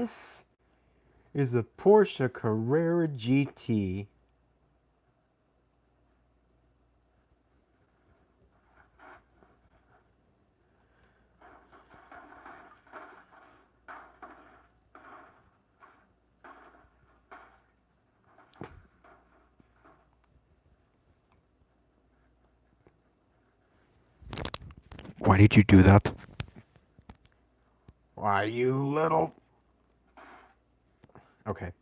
This is a Porsche Carrera GT. Why did you do that? Why, you little... Okay.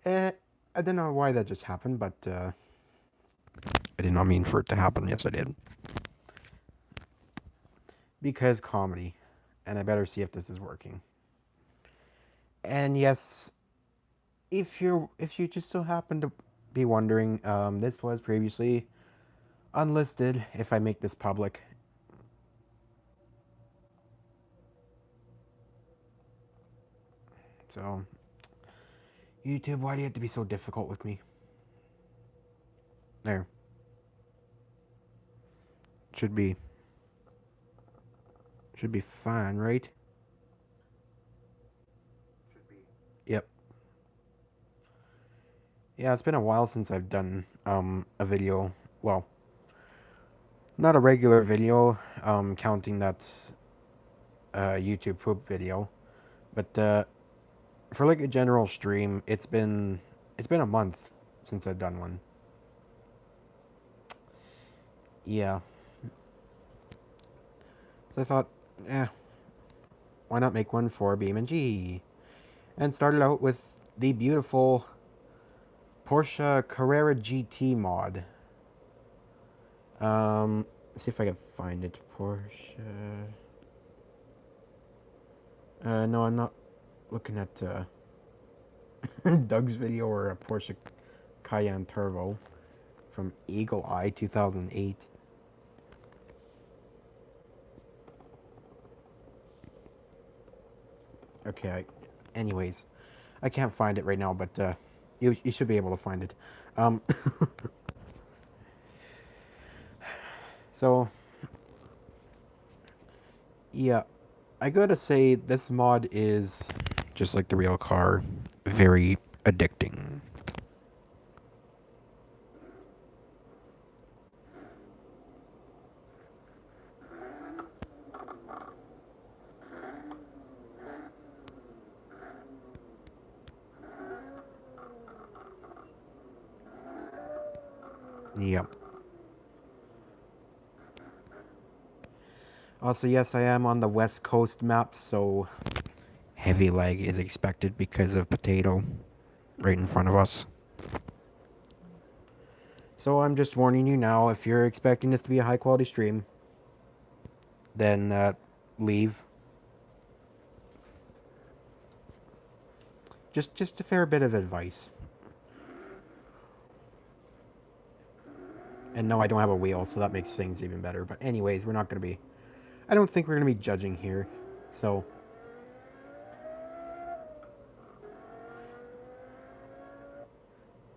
I don't know why that just happened, but, I did not mean for it to happen. Yes, I did. because comedy. And I better see if this is working. And yes, if you just so happen to be wondering, this was previously unlisted if I make this public. So, YouTube, why do you have to be so difficult with me? There. Should be fine, right? Yep. Yeah, it's been a while since I've done a video. Well, not a regular video, counting that YouTube poop video, but for like a general stream, it's been a month since I've done one. Yeah. So I thought, why not make one for BeamNG? And started out with the beautiful Porsche Carrera GT mod. Let's see if I can find it. Porsche. No, I'm not looking at Doug's video or a Porsche Cayenne Turbo from Eagle Eye 2008. Okay, anyways, I can't find it right now, but you should be able to find it. So, yeah, I gotta say this mod is, Just like the real car, very addicting. yeah. Also, yes, I am on the West Coast map, so Heavy lag is expected because of potato right in front of us. I'm just warning you now. If you're expecting this to be a high quality stream, then leave. Just a fair bit of advice. And no, I don't have a wheel, so that makes things even better. But anyways, we're not going to be... I don't think we're going to be judging here. So...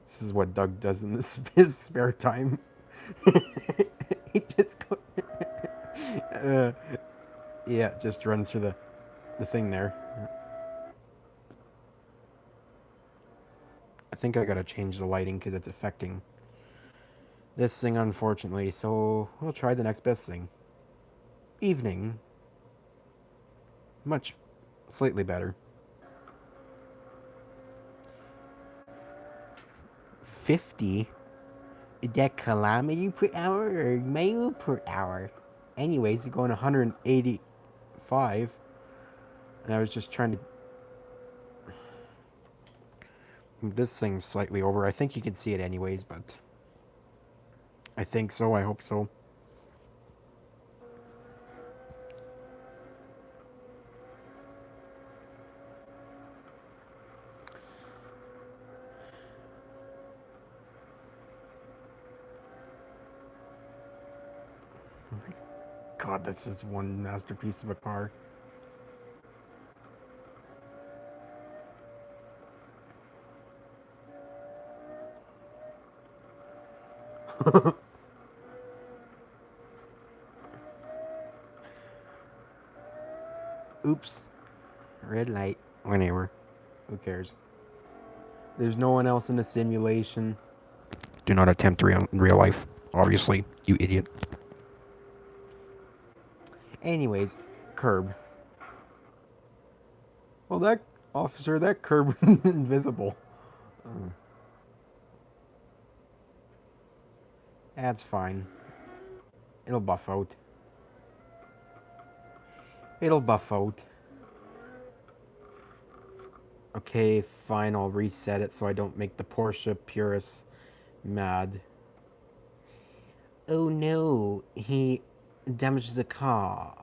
This is what Doug does in his spare time. He just goes... yeah, just runs through the thing there. I think I gotta change the lighting because it's affecting this thing, unfortunately. So we'll try the next best thing. Evening. Much, slightly better. 50? Is that kilometer per hour or mile per hour? Anyways, you're going 185. And I was just trying to... This thing's slightly over. I think you can see it anyways, but... I think so. I hope so. God, this is one masterpiece of a car. Oops. Red light. Whenever. Who cares? There's no one else in the simulation. Do not attempt real life. Obviously, you idiot. Anyways, curb. Well, that officer, that curb was invisible. That's fine. It'll buff out. It'll buff out. Okay, fine, I'll reset it so I don't make the Porsche purists mad. Oh no, he damaged the car.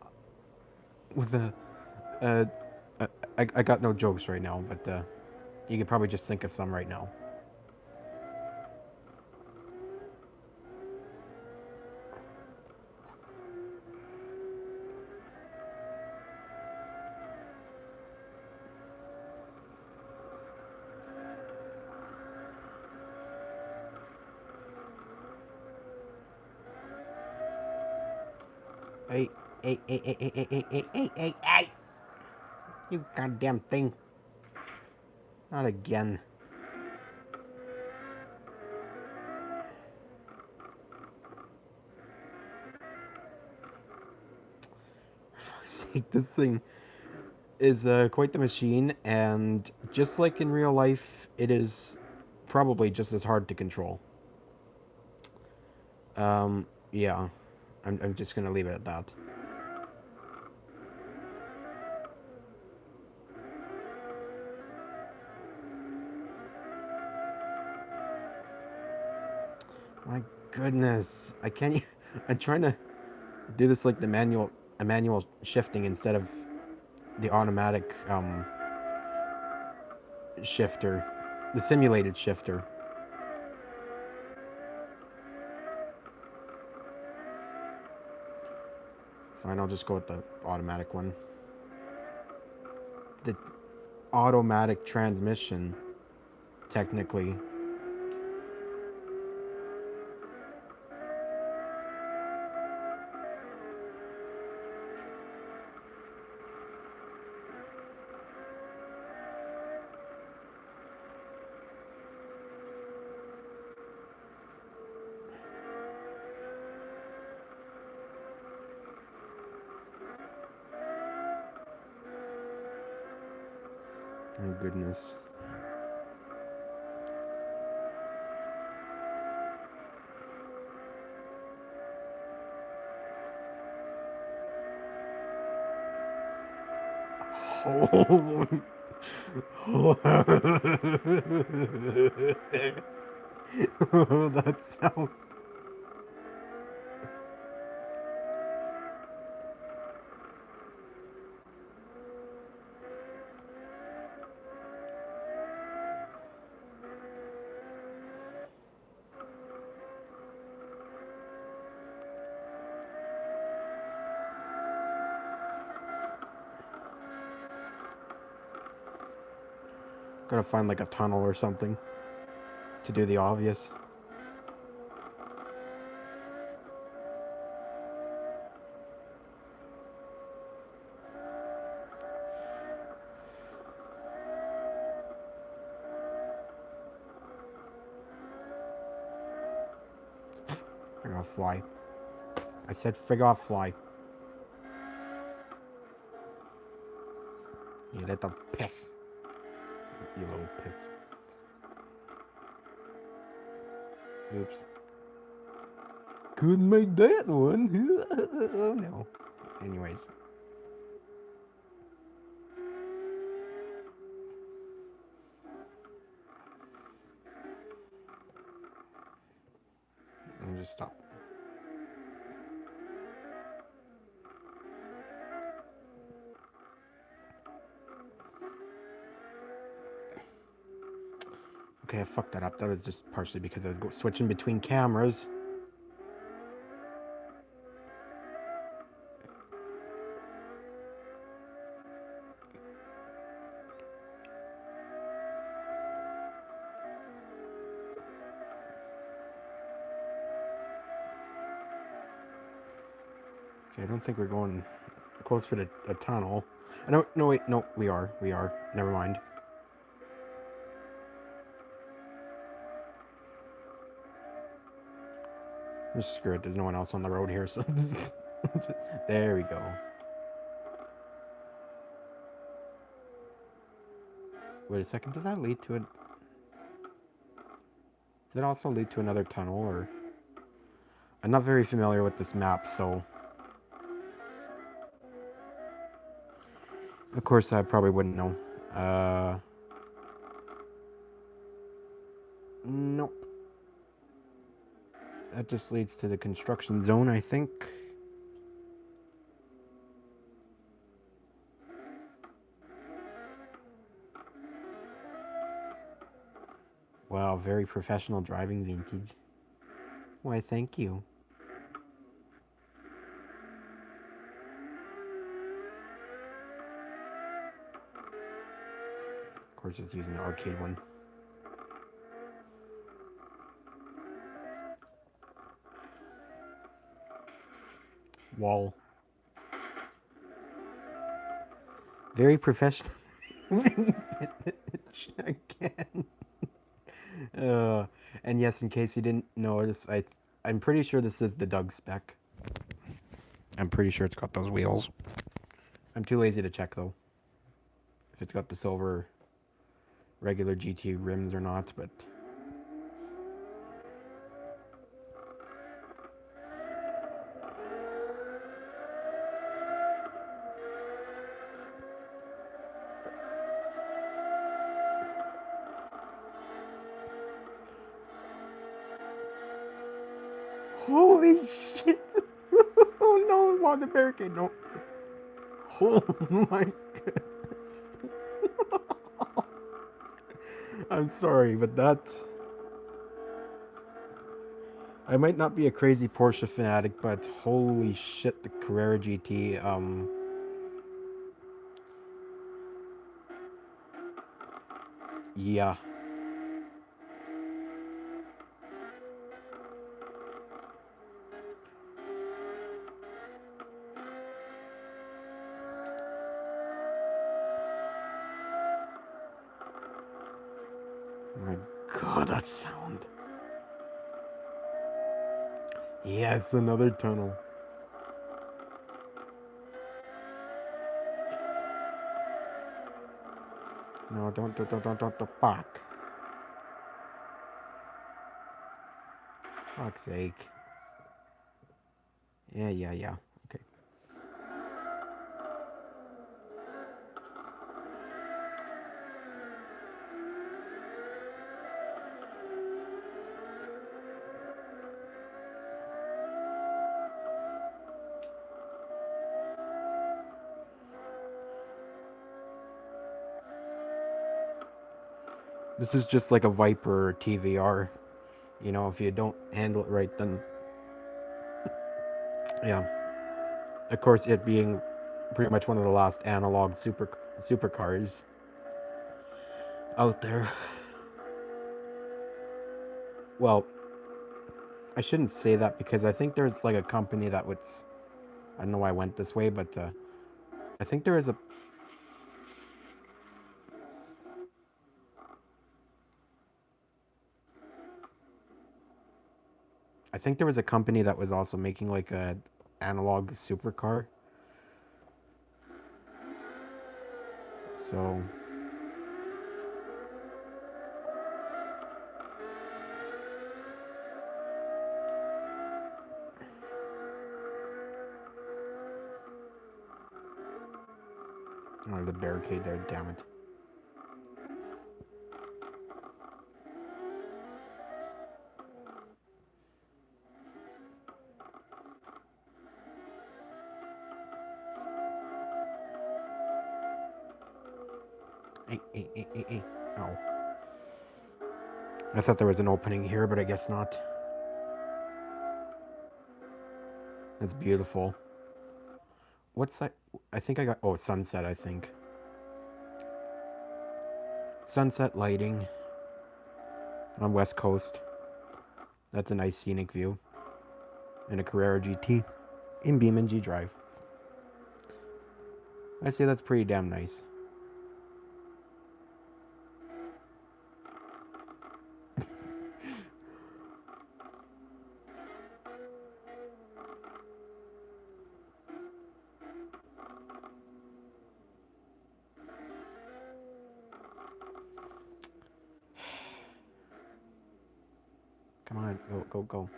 With a... Uh, I got no jokes right now, but you could probably just think of some right now. Hey, hey! You goddamn thing. Not again. For fuck's sake, this thing is quite the machine, and just like in real life, it is probably just as hard to control. Yeah. I'm just gonna leave it at that. My goodness, I can't. I'm trying to do this like the manual shifting instead of the automatic shifter, the simulated shifter. Fine, I'll just go with the automatic one. The automatic transmission, technically. Oh goodness. Oh. That sound. Gotta find like a tunnel or something to do the obvious. Figure off fly. I said figure off fly. You little piss. You little piss. Oops. Couldn't make that one. Oh no. Anyways. Let me just stop. Okay, I fucked that up. That was just partially because I was switching between cameras. Okay, I don't think we're going close for a tunnel. No, no, wait, no, we are. We are. Never mind. Just screw it. There's no one else on the road here, so. There we go. Wait a second. Does that lead to it? Does it also lead to another tunnel, or? I'm not very familiar with this map, so. Of course, I probably wouldn't know. Nope. That just leads to the construction zone, I think. Wow, very professional driving, Vintage. Why, thank you. Of course, it's using the arcade one. Wall. Very professional. Again. And yes, in case you didn't notice, I'm pretty sure this is the Doug spec. I'm pretty sure it's got those wheels. I'm too lazy to check though, if it's got the silver regular GT rims or not, but holy shit! Oh no, wow, the barricade, no. Oh my goodness. I'm sorry, but that. I might not be a crazy Porsche fanatic, but holy shit, the Carrera GT, yeah. My god, that sound. Yes, another tunnel. No, don't, fuck. Fuck's sake. Yeah. Okay. This is just like a Viper TVR. You know, if you don't handle it right, then. Yeah. Of course, it being pretty much one of the last analog supercars out there. Well, I shouldn't say that because I think there's like a company that would. I don't know why I went this way, but I think there is a. I think there was a company that was also making like a analog supercar. So. Oh, the barricade there, damn it. Hey. Oh. I thought there was an opening here, but I guess not. That's beautiful. What's that? I think I got. Oh, sunset, I think. Sunset lighting on West Coast. That's a nice scenic view. And a Carrera GT in BeamNG Drive. I say that's pretty damn nice. Come on, go, go, go.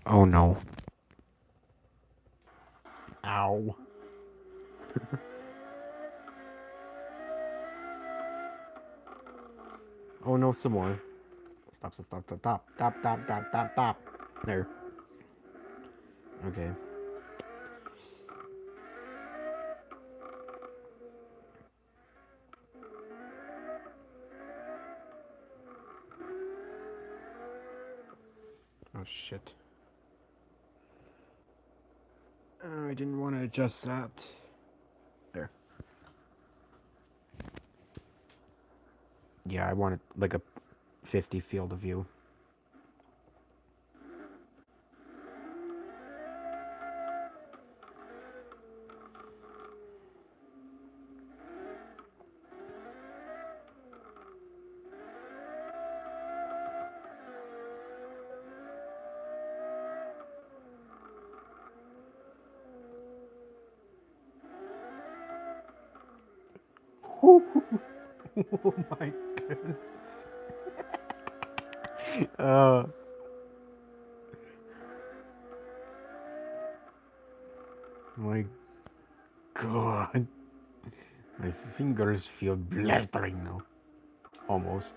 Oh no. Ow. Oh no, some more. Stop, stop, stop, stop, stop, stop, stop, stop, stop, stop. There. Okay. Oh shit. I didn't want to adjust that. There. Yeah, I wanted like a 50 field of view. Oh my goodness. Uh, my god. My fingers feel blistering now. Almost.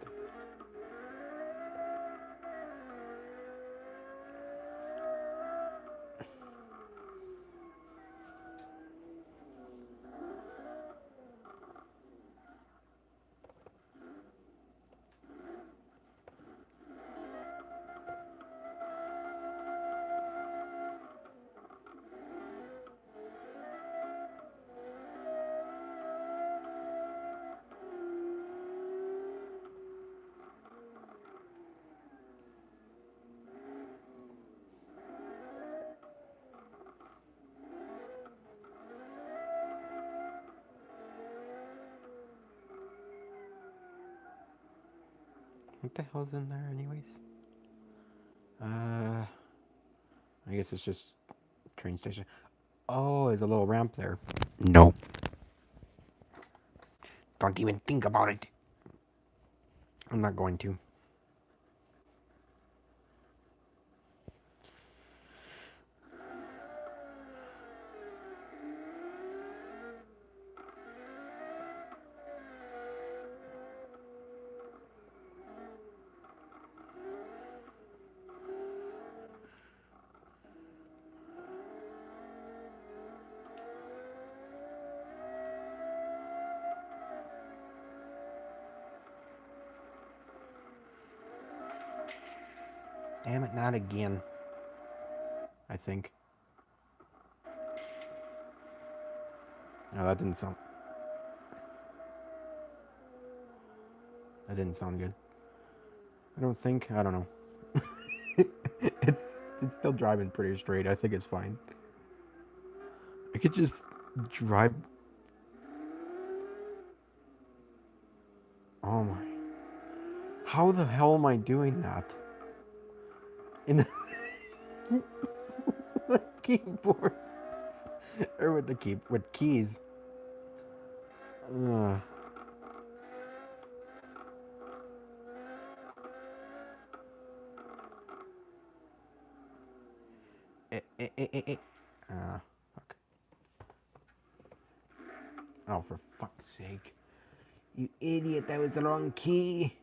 What the hell's in there, anyways? I guess it's just train station. Oh, there's a little ramp there. No. Don't even think about it. I'm not going to. Damn it, not again. I think. No, that didn't sound. That didn't sound good. I don't think. I don't know. it's still driving pretty straight. I think it's fine. I could just drive. Oh my. How the hell am I doing that? In the keyboard. Or with the key with keys. Uh, fuck. Oh, for fuck's sake. You idiot, that was the wrong key.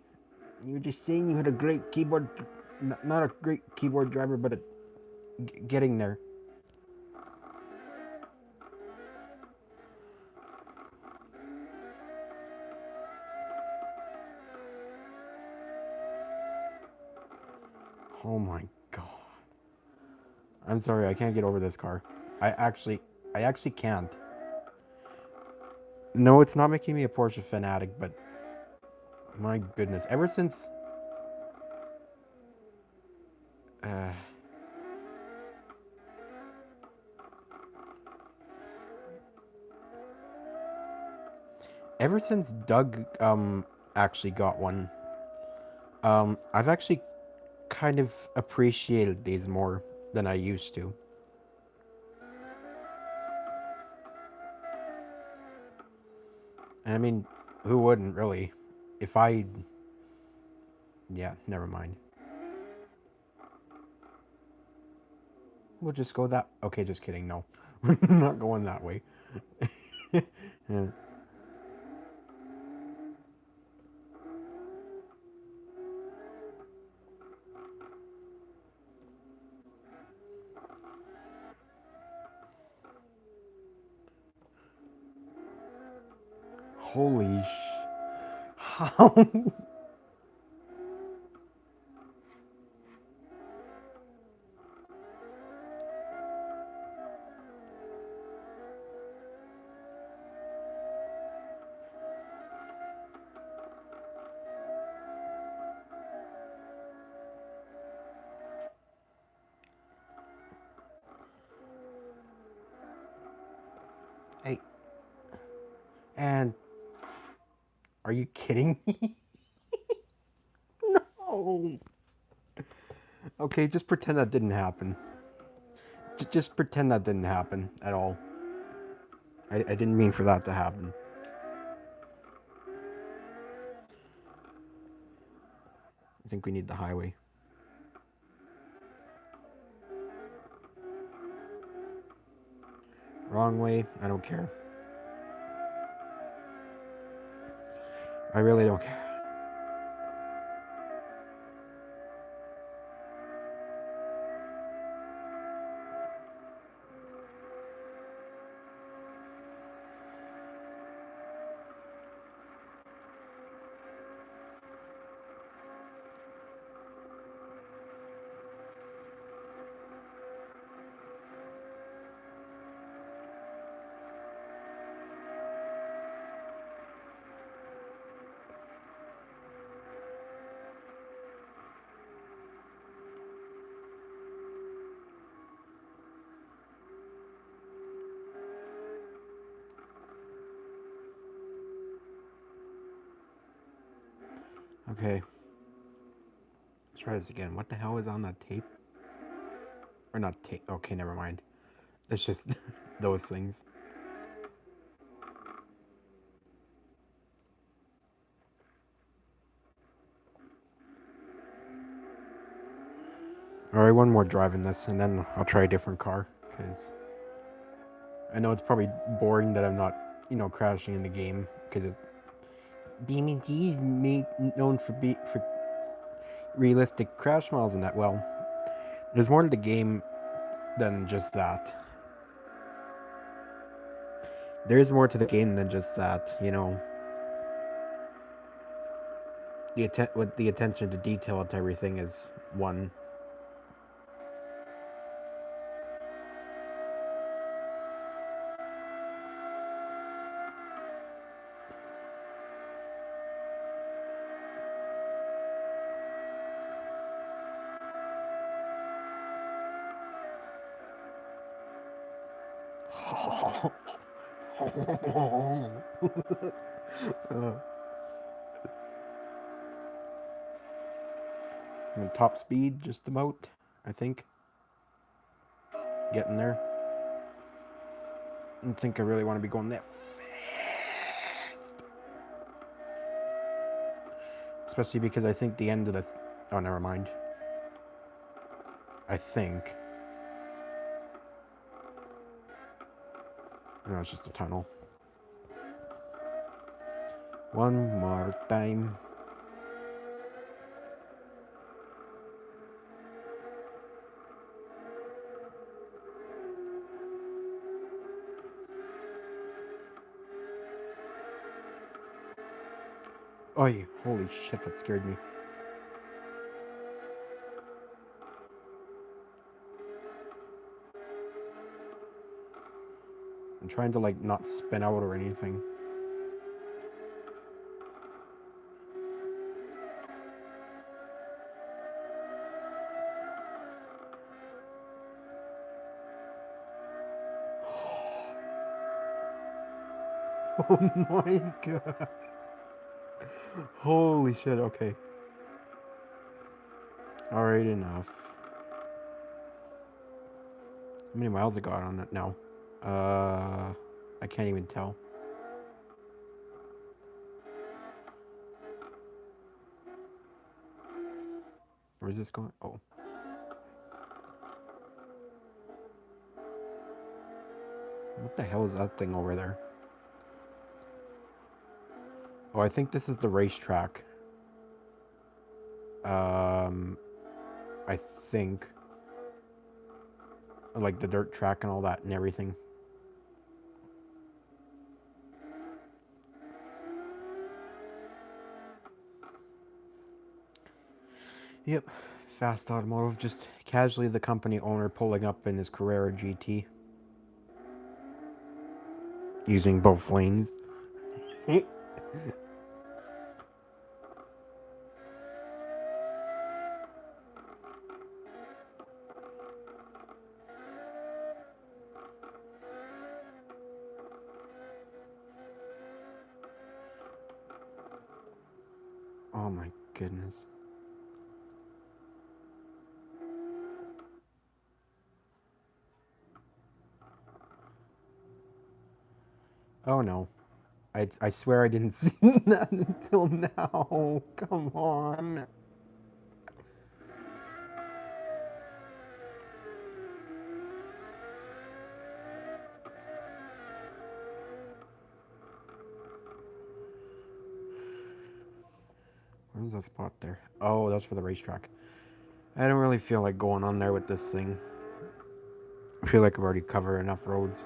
You were just saying you had a great keyboard. Not a great keyboard driver, but getting there. Oh my god. I'm sorry, I can't get over this car. I actually can't. No, it's not making me a Porsche fanatic, but my goodness, uh, ever since Doug actually got one, I've actually kind of appreciated these more than I used to. I mean, who wouldn't really? If I, yeah, never mind. We'll just go that. Okay, just kidding. No, we're not going that way. Yeah. Holy How? Hey, and are you kidding me? No. Okay, just pretend that didn't happen. Just pretend that didn't happen at all. I didn't mean for that to happen. I think we need the highway. Wrong way. I don't care. I really don't care. Okay. Let's try this again. What the hell is on that tape? Or not tape. Okay, never mind. It's just those things. Alright, one more drive in this, and then I'll try a different car. Because I know it's probably boring that I'm not, crashing in the game. Because BMG is made known for realistic crash miles and that. Well, there's more to the game than just that. There's more to the game than just that. With the attention to detail to everything is one. Top speed, just about. I think. Getting there. I don't think I really want to be going that fast. Especially because I think the end of this. Oh, never mind. I think. No, it's just a tunnel. One more time. Oh, holy shit, that scared me. I'm trying to like not spin out or anything. Oh my god. Holy shit, okay. Alright, enough. How many miles I got on it now? I can't even tell. Where's this going? Oh. What the hell is that thing over there? Oh, I think this is the racetrack. I think. Like the dirt track and all that and everything. Yep. Fast Automotive, just casually the company owner pulling up in his Carrera GT. Using both lanes. Oh my goodness. Oh no. I swear I didn't see that until now. Come on. Where's that spot there? Oh, that's for the racetrack. I don't really feel like going on there with this thing. I feel like I've already covered enough roads.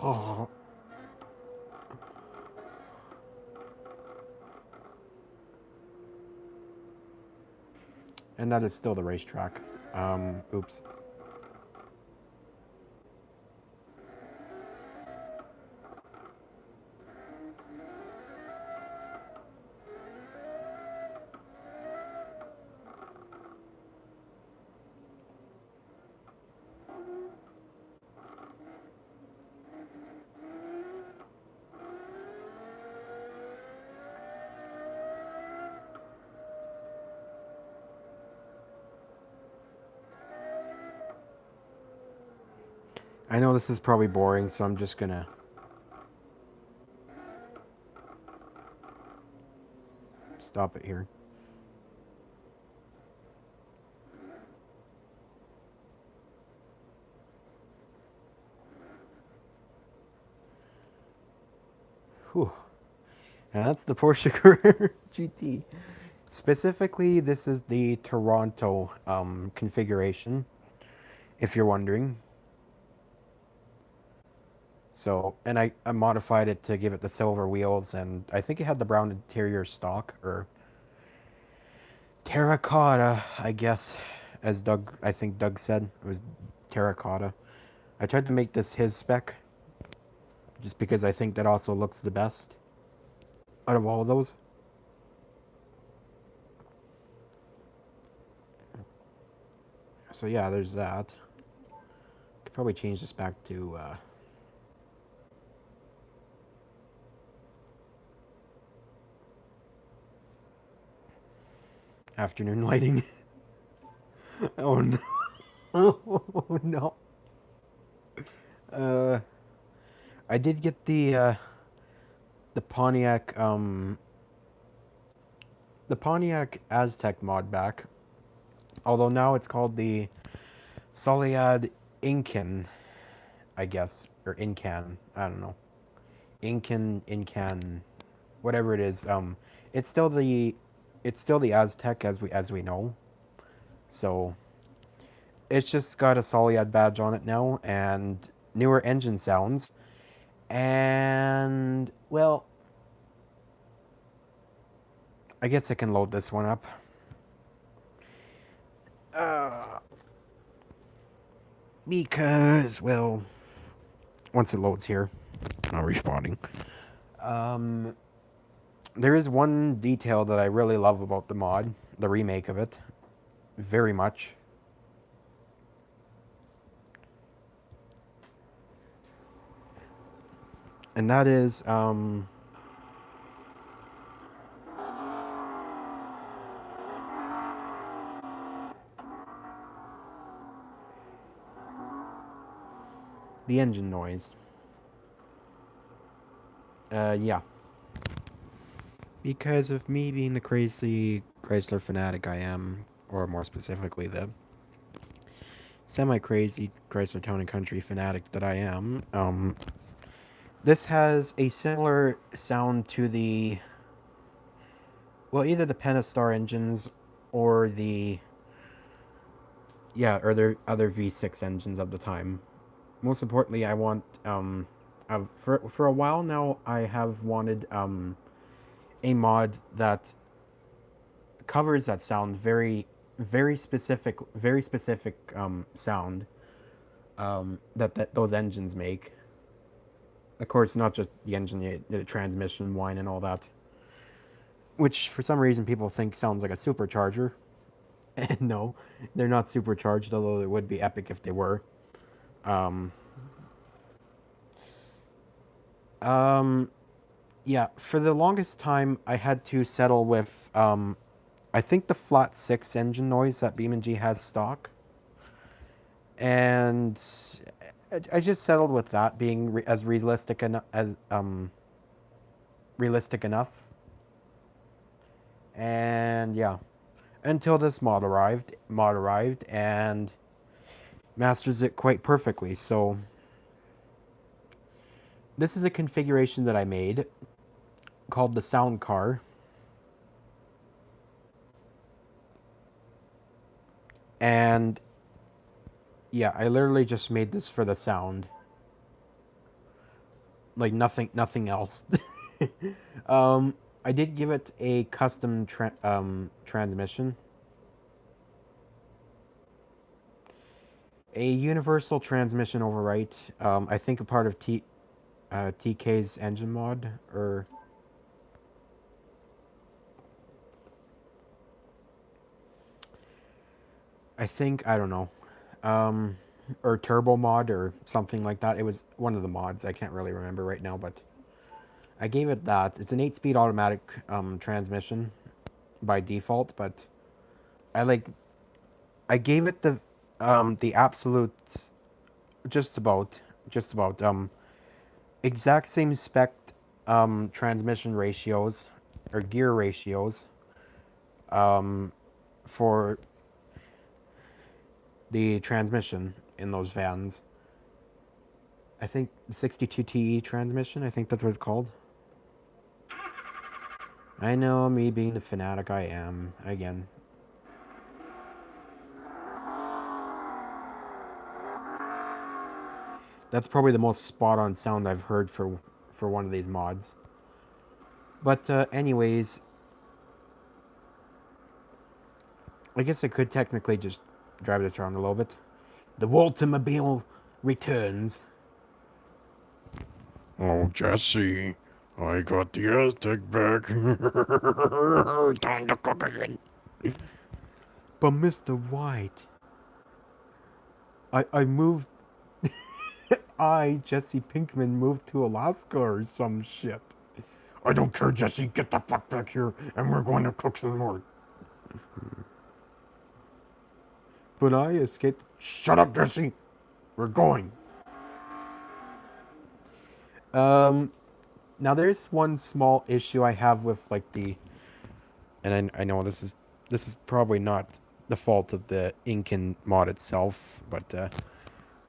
Oh. And that is still the racetrack. Oops. I know this is probably boring, so I'm just gonna stop it here. Whew. And that's the Porsche Carrera GT. Specifically, this is the Toronto configuration, if you're wondering. So, and I modified it to give it the silver wheels, and I think it had the brown interior stock, or terracotta, I guess, as I think Doug said. It was terracotta. I tried to make this his spec, just because I think that also looks the best out of all of those. So yeah, there's that. Could probably change this back to afternoon lighting. Oh no. Oh no. I did get the Pontiac Aztec mod back. Although now it's called the Solead Incan, I guess, or Incan. I don't know. Incan, whatever it is. It's still the it's still the Aztec as we know. So it's just got a Soliad badge on it now and newer engine sounds. And well, I guess I can load this one up. Because, well, once it loads here, not responding. Um, there is one detail that I really love about the mod, the remake of it, very much. And that is, the engine noise. Yeah. Because of me being the crazy Chrysler fanatic I am, or more specifically, the semi-crazy Chrysler Town and Country fanatic that I am, this has a similar sound to the, well, either the Pentastar engines or the, yeah, or the other V6 engines of the time. Most importantly, I want, for a while now, I have wanted, a mod that covers that sound very specific sound that those engines make. Of course, not just the engine, the transmission whine and all that, which for some reason people think sounds like a supercharger. And no, they're not supercharged, although it would be epic if they were. Um, yeah, for the longest time, I had to settle with, I think the flat 6 engine noise that BeamNG has stock. And I just settled with that being as realistic realistic enough. And yeah, until this mod arrived and masters it quite perfectly. So this is a configuration that I made called the sound car. And yeah, I literally just made this for the sound. Like nothing else. I did give it a custom transmission. A universal transmission overwrite. I think a part of TK's engine mod, or I think, I don't know, or turbo mod or something like that. It was one of the mods. I can't really remember right now, but I gave it that. It's an 8-speed automatic transmission by default, but I gave it the absolute just about exact same spec transmission ratios or gear ratios for the transmission in those vans. I think the 62TE transmission, I think that's what it's called. I know, me being the fanatic I am, again. That's probably the most spot-on sound I've heard for one of these mods. But anyways, I guess I could technically just drive this around a little bit. The Waltermobile returns. Oh, Jesse, I got the Aztec back. Time to cook again. But Mr. White, I moved. Jesse Pinkman, moved to Alaska or some shit. I don't care, Jesse. Get the fuck back here, and we're going to cook some more. But I escaped. Shut up, Jesse. We're going. Now there's one small issue I have with like the, and I know this is probably not the fault of the Incan mod itself, but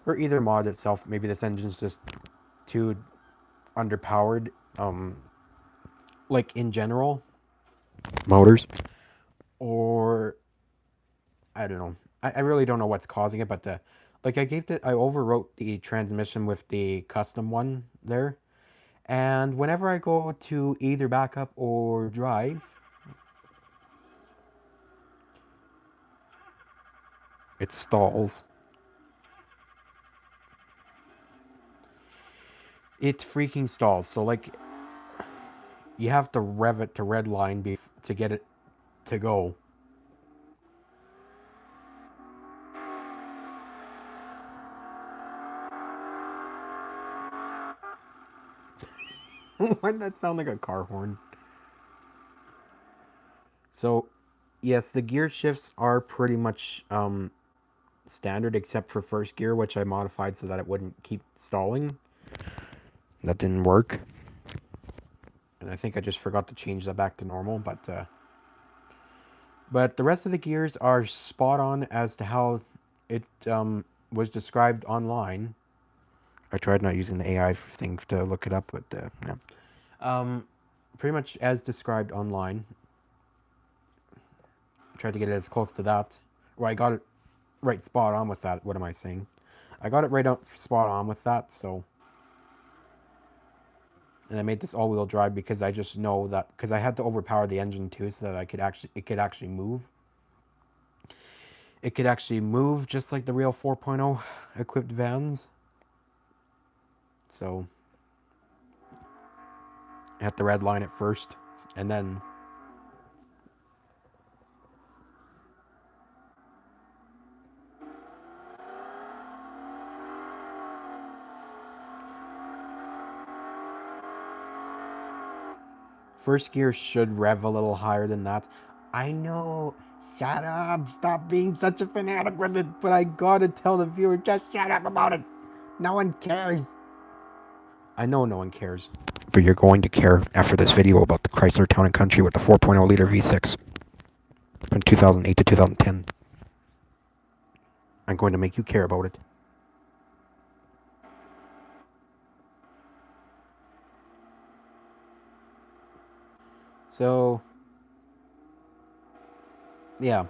or either mod itself. Maybe this engine's just too underpowered. Like in general, Motors. or I don't know. I really don't know what's causing it, but like I overwrote the transmission with the custom one there, and whenever I go to either backup or drive, it stalls. It freaking stalls. So like you have to rev it to red line to get it to go. Why did that sound like a car horn? So, yes, the gear shifts are pretty much standard except for first gear, which I modified so that it wouldn't keep stalling. That didn't work. And I think I just forgot to change that back to normal, but the rest of the gears are spot on as to how it was described online. I tried not using the AI thing to look it up, but yeah. Pretty much as described online. I tried to get it as close to that. Well, I got it right spot on with that. What am I saying? I got it right out spot on with that, so. And I made this all-wheel drive because I just know that because I had to overpower the engine too, so that it could actually move. It could actually move just like the real 4.0 equipped vans. So I had to red line it first, and then first gear should rev a little higher than that. I know. Shut up. Stop being such a fanatic with it. But I gotta tell the viewer, just shut up about it. No one cares. I know no one cares. But you're going to care after this video about the Chrysler Town and Country with the 4.0 liter V6 from 2008 to 2010. I'm going to make you care about it. So, yeah.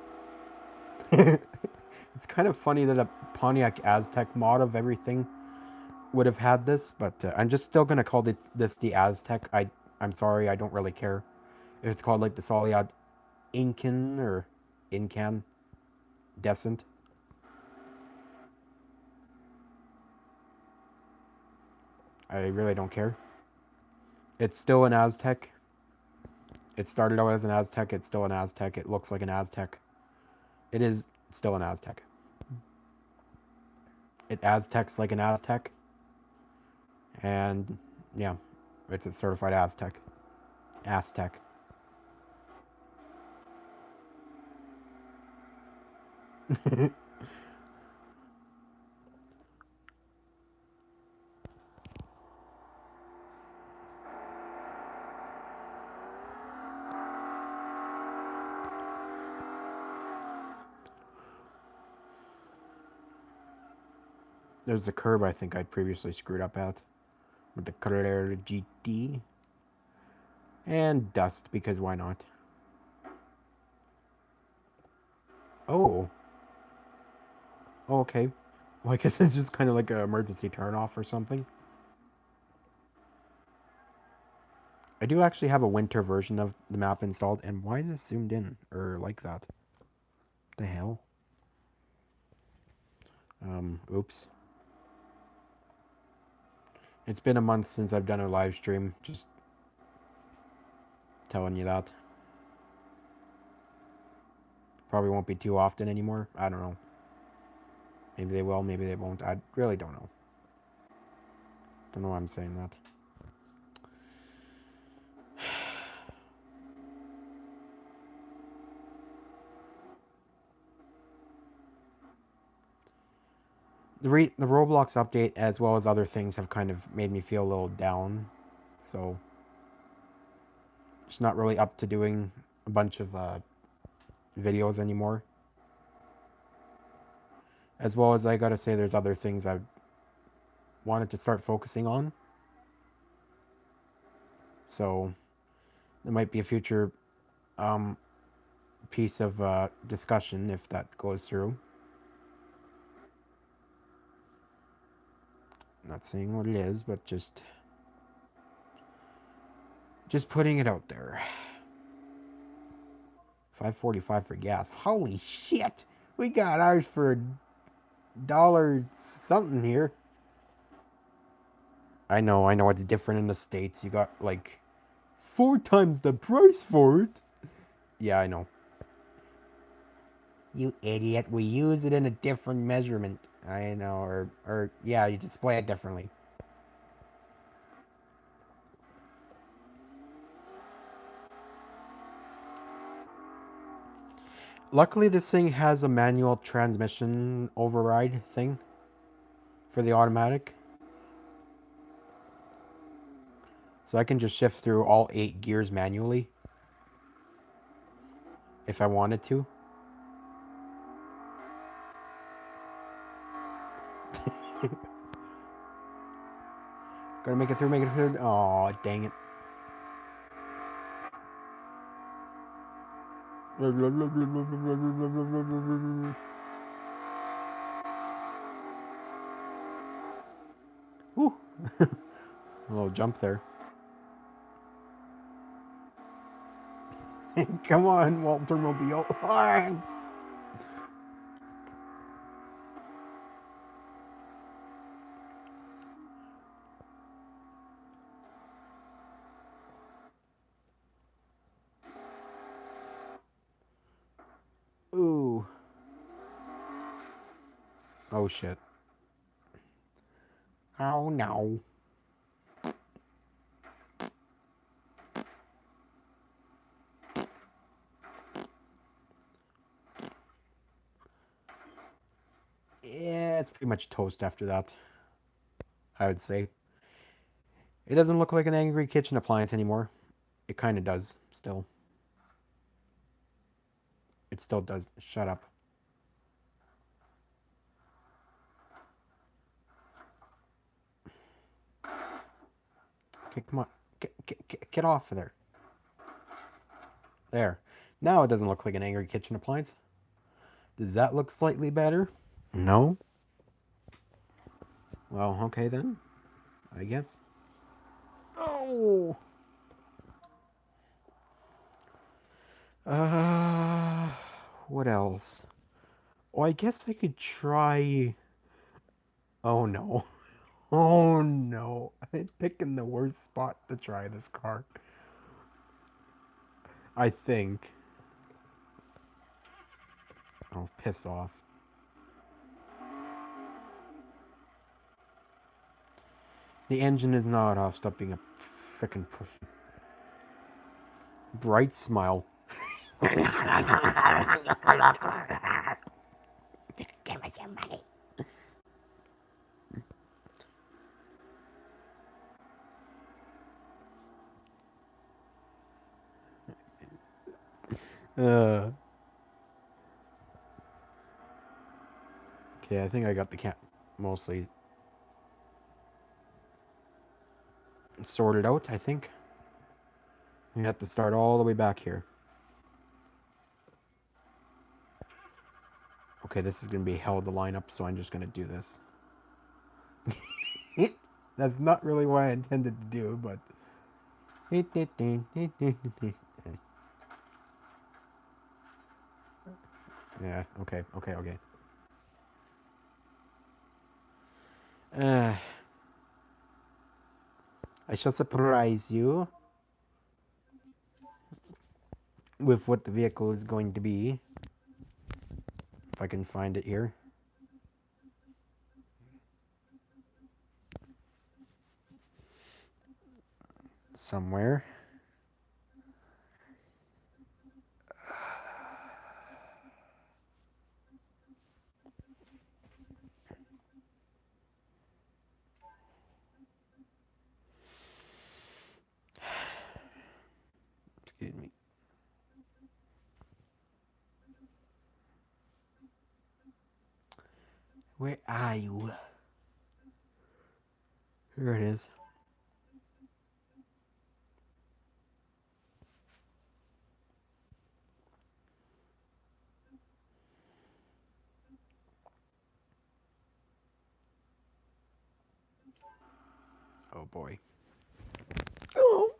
It's kind of funny that a Pontiac Aztec mod of everything would have had this, but I'm just still gonna call this the Aztec. I'm sorry, I don't really care if it's called like the Solead Incan or Incan Descent. I really don't care. It's still an Aztec. It started out as an Aztec. It's still an Aztec. It looks like an Aztec. It is still an Aztec. It Aztecs like an Aztec. And yeah, it's a certified Aztec. Aztec. There's the curb I think I'd previously screwed up at with the Carrera GT. And dust, because why not? Oh. Oh, okay. Well, I guess it's just kind of like an emergency turn off or something. I do actually have a winter version of the map installed, and why is it zoomed in? Or like that? What the hell? Oops. It's been a month since I've done a live stream, just telling you that. Probably won't be too often anymore. I don't know. Maybe they will, maybe they won't. I really don't know. Don't know why I'm saying that. The Roblox update, as well as other things, have kind of made me feel a little down. So, it's not really up to doing a bunch of videos anymore. As well as I gotta say, there's other things I wanted to start focusing on. So, there might be a future piece of discussion if that goes through. Not saying what it is, but just putting it out there. $5.45 for gas. Holy shit! We got ours for $1 something here. I know it's different in the States. You got like 4 times the price for it. Yeah, I know. You idiot. We use it in a different measurement. I know, or yeah, you display it differently. Luckily, this thing has a manual transmission override thing for the automatic. So I can just shift through all 8 gears manually if I wanted to. Gotta make it through. Oh, dang it. Woo. A little jump there. Come on, Walter Mobile. Ooh. Oh, shit. Oh, no. Yeah, it's pretty much toast after that, I would say. It doesn't look like an angry kitchen appliance anymore. It kind of does, still. It still does. Shut up. Okay, come on. Get off of there. There. Now it doesn't look like an angry kitchen appliance. Does that look slightly better? No? Well, okay then. I guess. Oh! Uh, what else? Oh, I guess I could try... Oh no. Oh no. I'm picking the worst spot to try this car. I think. Oh, piss off. The engine is not off. Stop being a frickin' pussy. Bright smile. Give us your money. Okay, I think I got the cat mostly sorted out, I think. We have to start all the way back here. Okay, this is going to be hell to line up, so I'm just going to do this. That's not really what I intended to do, but... Yeah, okay. I shall surprise you with what the vehicle is going to be. If I can find it here. Somewhere. Excuse me. Where are you? Here it is. Oh boy. Oh.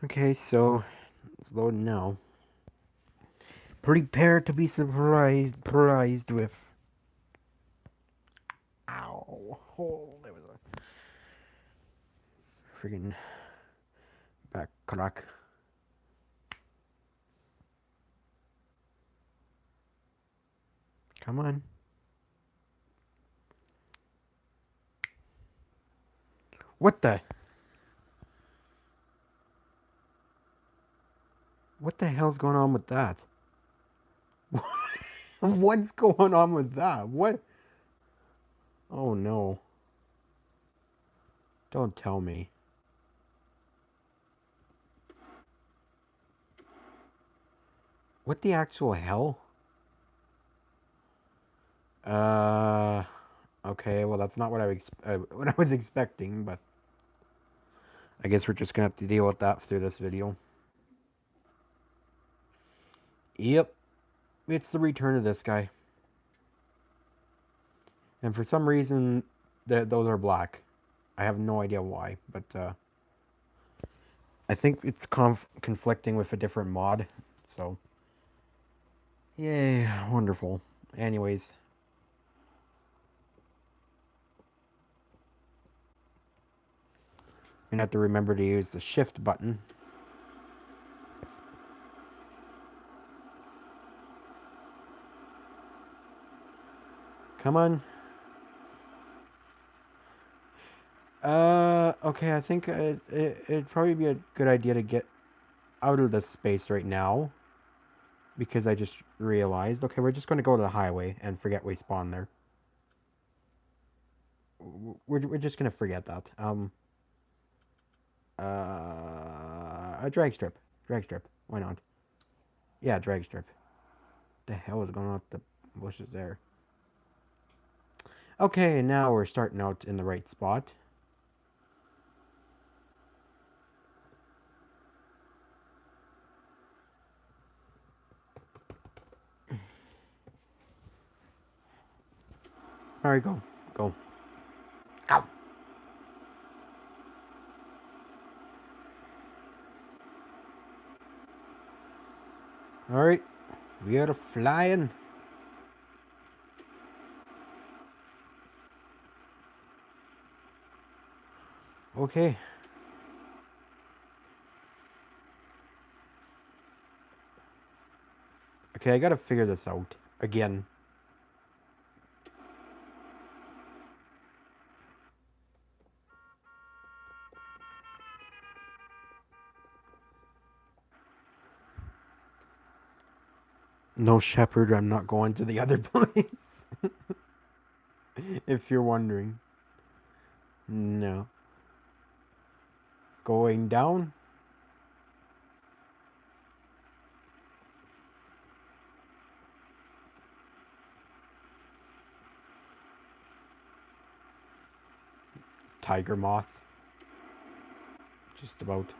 Okay, so it's loading now. Prepare to be surprised with. Ow! Oh, there was a friggin' back crack. Come on. What the? What the hell's going on with that? What's going on with that? What? Oh no. Don't tell me. What the actual hell? Uh, okay, well that's not what I was expecting, but I guess we're just gonna have to deal with that through this video. Yep, it's the return of this guy. And for some reason, those are black. I have no idea why, but I think it's conflicting with a different mod. So, yay, wonderful. Anyways, I'm gonna have to remember to use the shift button. Come on. Okay, I think it'd probably be a good idea to get out of this space right now. Because I just realized, okay, we're just going to go to the highway and forget we spawned there. We're just going to forget that. A drag strip. Drag strip. Why not? Yeah, drag strip. The hell is going on with the bushes there? Okay, now we're starting out in the right spot. Alright, go. Go. Go. Alright. We are flying. Okay. Okay, I gotta figure this out. Again. No, Shepherd, I'm not going to the other place. If you're wondering. No. Going down. Tiger moth. Just about.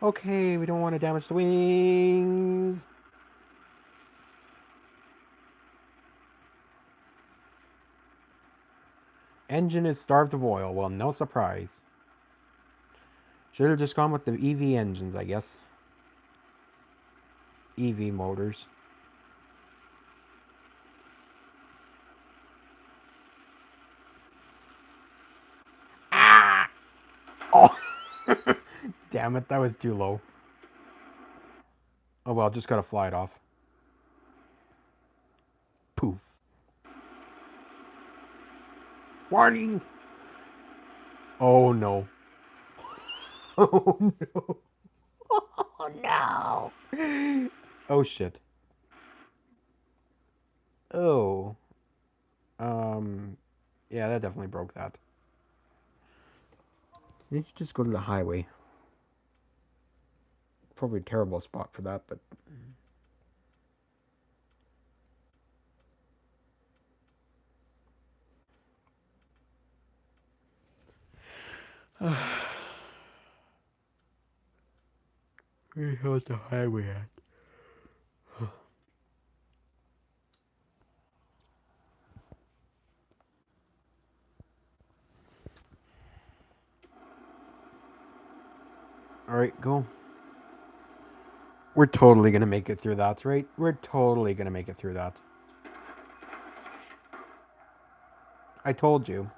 Okay, we don't want to damage the wings. Engine is starved of oil. Well, no surprise. Should have just gone with the EV engines, I guess. EV motors. Ah! Oh! Damn it, that was too low. Oh well, just gotta fly it off. Poof. Warning! Oh no. Oh no. Oh no. Oh shit. Oh. Yeah, that definitely broke that. You should just go to the highway. Probably a terrible spot for that, but where the hell's the highway at? Alright, go. We're totally gonna make it through that, right? We're totally gonna make it through that. I told you.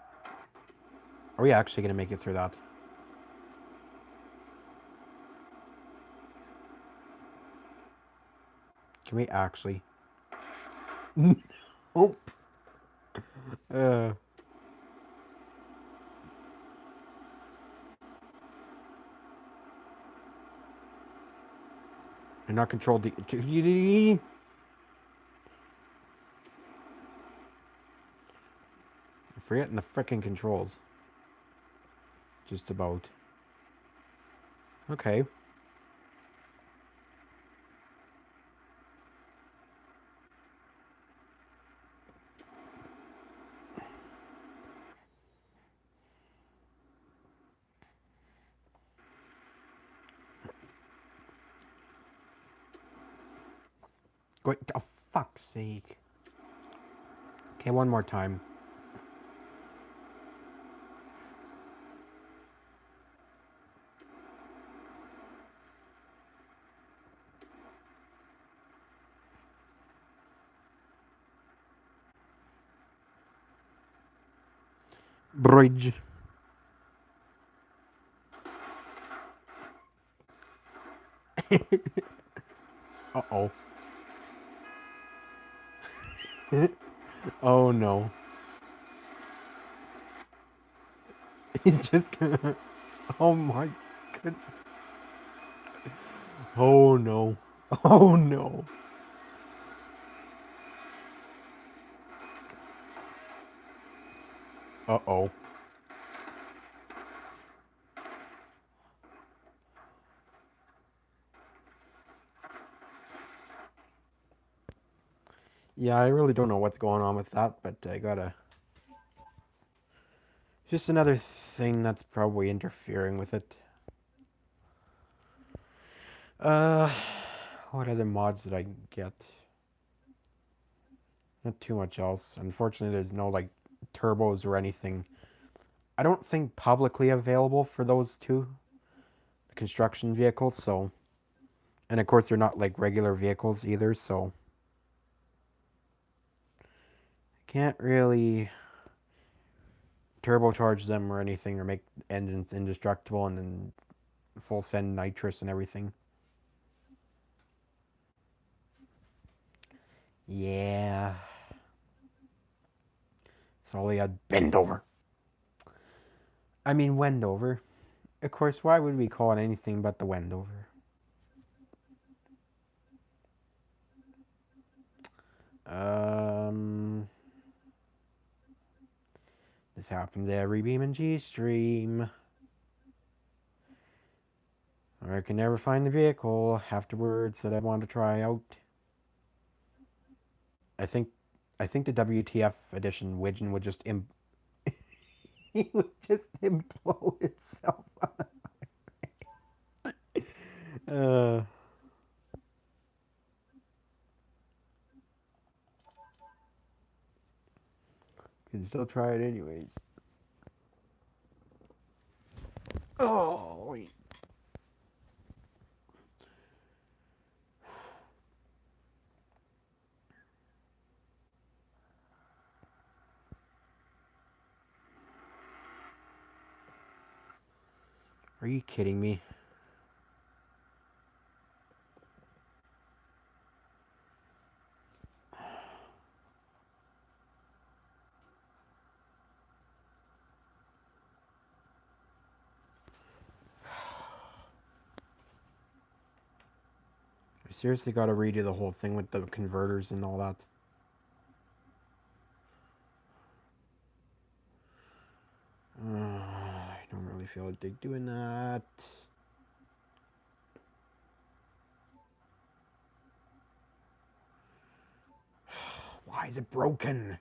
Are we actually gonna make it through that? Can we actually? Nope. Uh. You're not controlled. Forgetting the frickin' controls. Just about. Okay. Wait, oh, fuck's sake. Okay, one more time. Bridge. Uh-oh. Oh no. He's just gonna... Oh my goodness. Oh no. Oh no. Uh-oh. Yeah, I really don't know what's going on with that, but I gotta... Just another thing that's probably interfering with it. Uh, what other mods did I get? Not too much else. Unfortunately, there's no, like, turbos or anything. I don't think publicly available for those two construction vehicles, so... And of course, they're not, like, regular vehicles either, so... Can't really turbocharge them or anything, or make engines indestructible and then full send nitrous and everything. Yeah. So they had bend over. I mean, Wendover. Of course, why would we call it anything but the Wendover? This happens every Beam and G stream. I can never find the vehicle afterwards that I want to try out. I think the WTF edition Widgeon would just it would just implode itself. uh Can still try it anyways. Oh wait. Are you kidding me? I seriously gotta redo the whole thing with the converters and all that. I don't really feel like doing that. Why is it broken?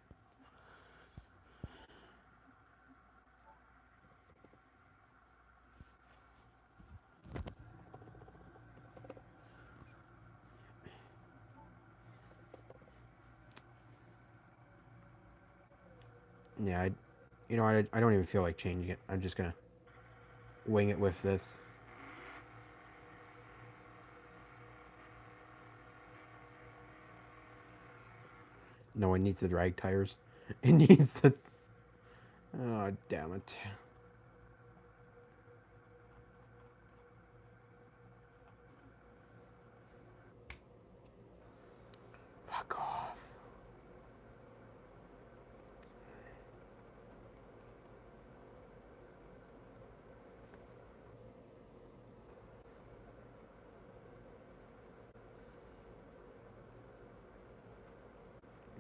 Yeah, I don't even feel like changing it. I'm just gonna wing it with this. No, it needs the drag tires. It needs the. Oh, damn it. Fuck off.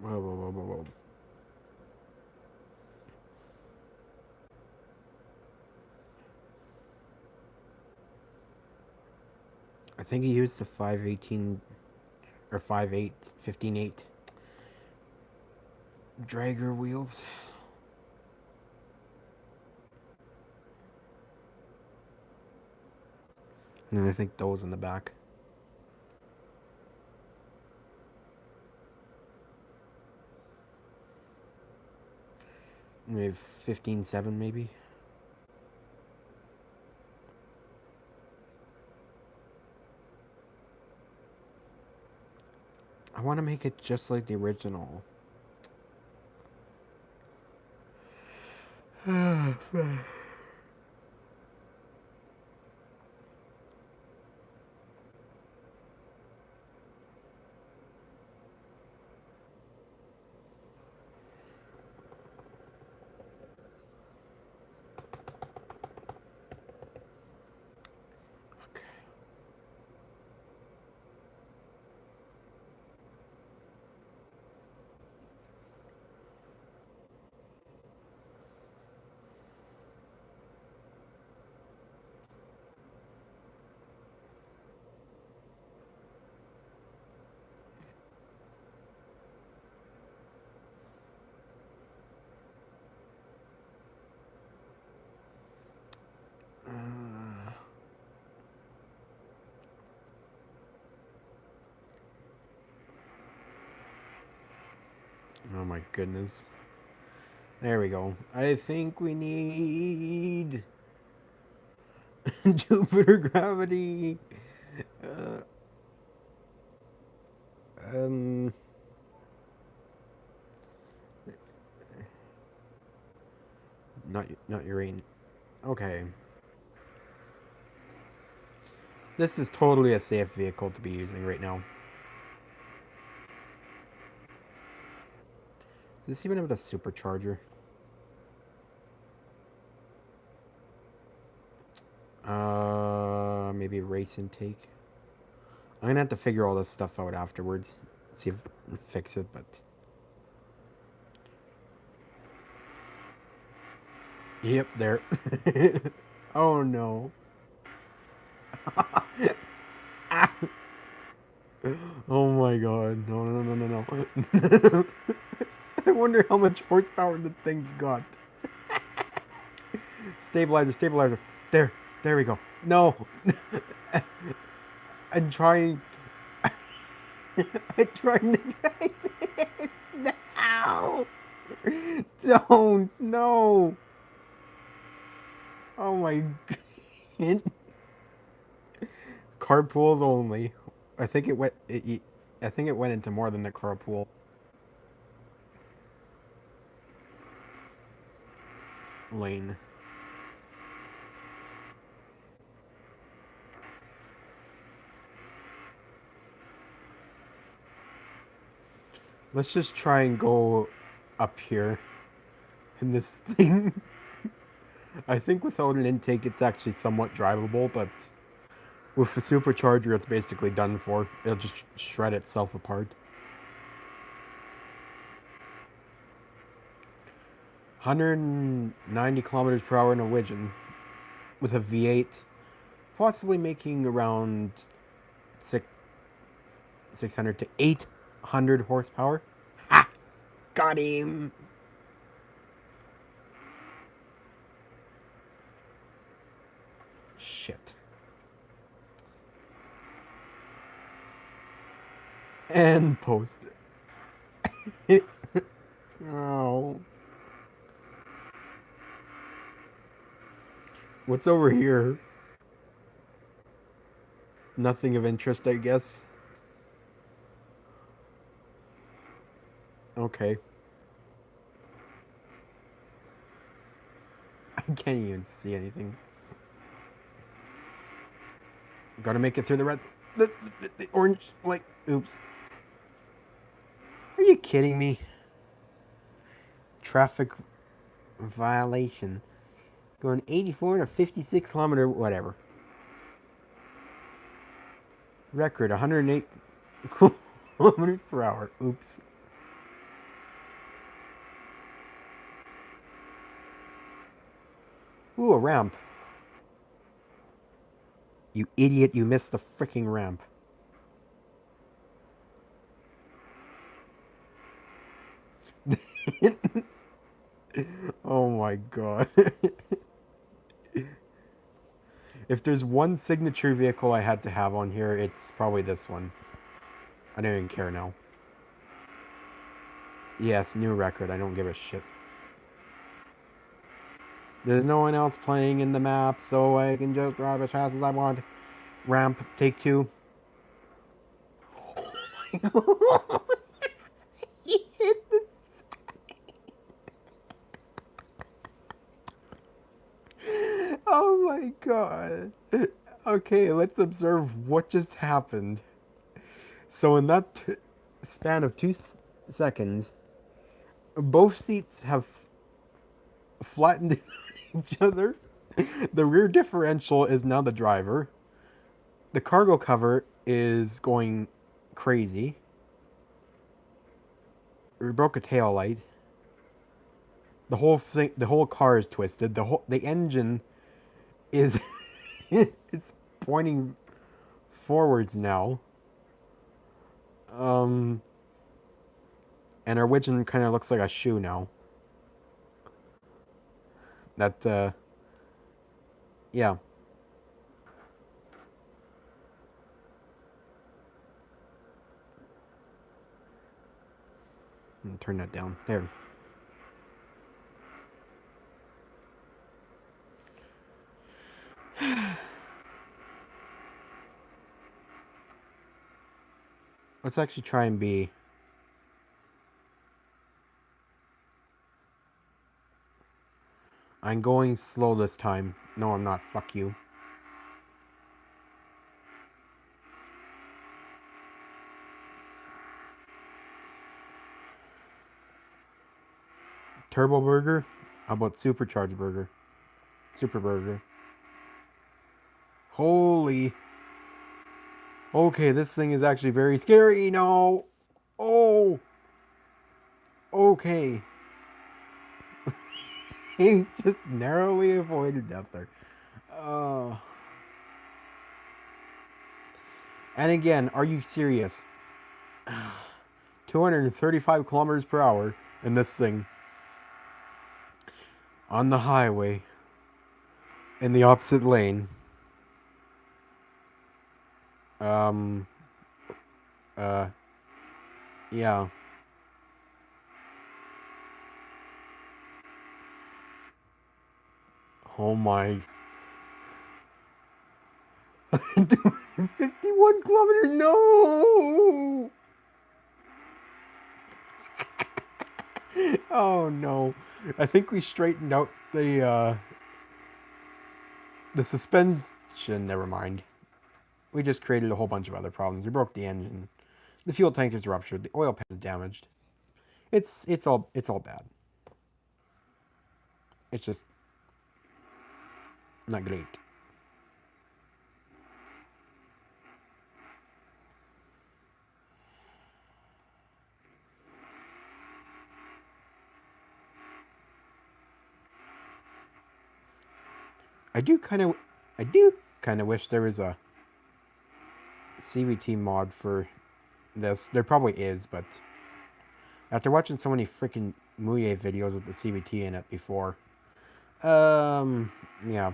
Whoa, whoa, whoa, whoa, whoa. I think he used the 518 or 5.8, 15.8 dragger wheels. And I think those in the back. Maybe 15.7 maybe. I want to make it just like the original. Oh my goodness. There we go. I think we need Jupiter gravity. Uh, um, not Uranus. Okay. This is totally a safe vehicle to be using right now. Does this even have a supercharger? Maybe race intake. I'm gonna have to figure all this stuff out afterwards. See if fix it, but yep, there. Oh no. Oh my god. No, no, no, no, no. I wonder how much horsepower the thing's got. Stabilizer, stabilizer. There we go. No. I'm trying. I'm trying to try this. No. Don't. No. Oh my god. Carpools only. I think it went. I think it went into more than the carpool lane. Let's just try and go up here in this thing. I think without an intake, it's actually somewhat drivable, but with the supercharger, it's basically done for. It'll just shred itself apart. 190 kilometers per hour in a Widgeon with a V8, possibly making around 600 to 800 horsepower. Ha! Got him! Shit. And post it. Oh. What's over here? Nothing of interest, I guess. Okay. I can't even see anything. Gotta make it through the red, the orange. Like, oops. Are you kidding me? Traffic violation. Going 84 to 56 kilometer, whatever. Record 108 kilometers per hour. Oops. Ooh, a ramp. You idiot, you missed the freaking ramp. Oh my god. If there's one signature vehicle I had to have on here, it's probably this one. I don't even care now. Yes, new record. I don't give a shit. There's no one else playing in the map, so I can just drive as fast as I want. Ramp, take two. You hit this. Oh my god. Okay, let's observe what just happened. So, in that span of 2 seconds, both seats have flattened each other. The rear differential is now the driver. The cargo cover is going crazy. We broke a tail light. The whole thing, the whole car is twisted. The engine is it's pointing forwards now. Um, and our widgeon kind of looks like a shoe now. That yeah. Turn that down. There. Let's actually try and be. I'm going slow this time. No, I'm not. Fuck you. Turbo burger? How about supercharged burger? Super burger. Holy. Okay, this thing is actually very scary. No. Oh. Okay. He just narrowly avoided death there. Uh, and again, are you serious? 235 kilometers per hour in this thing. On the highway. In the opposite lane. Um. Uh. Yeah. Oh my. 51 kilometers. No. Oh no. I think we straightened out the suspension. Never mind. We just created a whole bunch of other problems. We broke the engine. The fuel tank is ruptured. The oil pan is damaged. It's all bad. It's just not great. I do kind of wish there was a CVT mod for this. There probably is, but after watching so many freaking Muye videos with the CVT in it before, yeah,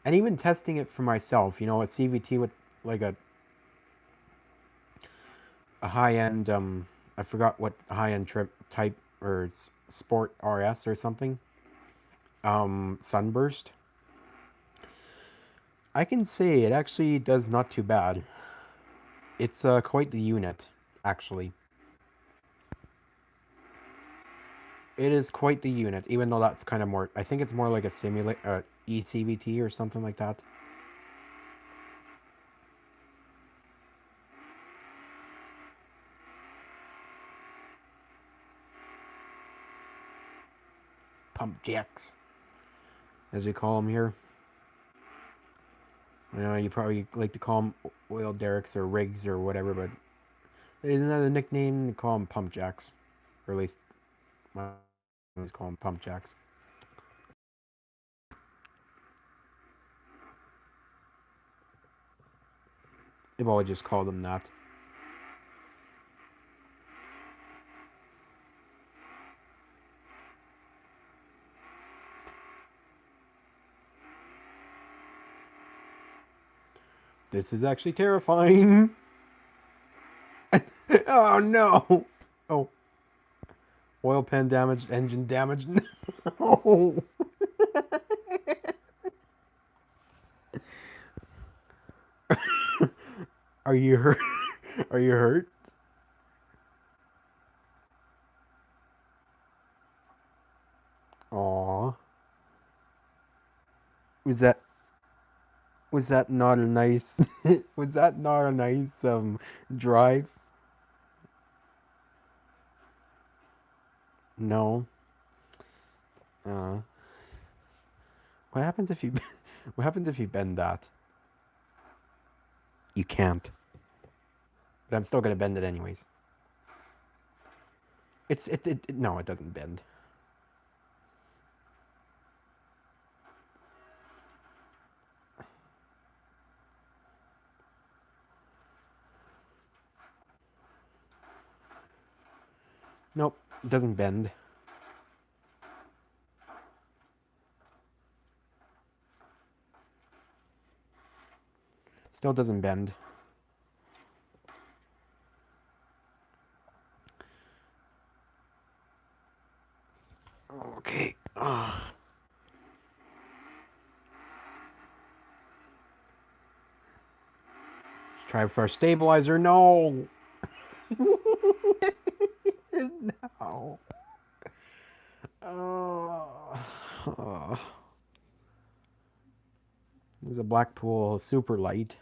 and even testing it for myself, a CVT with like a high end, I forgot what high end trip type or sport RS or something, Sunburst. I can say it actually does not too bad. It's quite the unit, actually. It is quite the unit, even though that's kind of more. I think it's more like a simulate ECVT or something like that. Pump jacks, as we call them here. I know you probably like to call them oil derricks or rigs or whatever, but there's another nickname. You call them pump jacks, or at least I always call them pump jacks. They've always just called them that. This is actually terrifying. Oh no! Oh, oil pan damaged, engine damaged. No. Are you hurt? Are you hurt? Aw. Was that was that not a nice was that not a nice drive? No. Uh what happens if you what happens if you bend that? You can't. But I'm still gonna bend it anyways. No, it doesn't bend. Nope, it doesn't bend. Still doesn't bend. Okay. Let's try for a stabilizer. No. No. Oh. There's a Blackpool Super Light.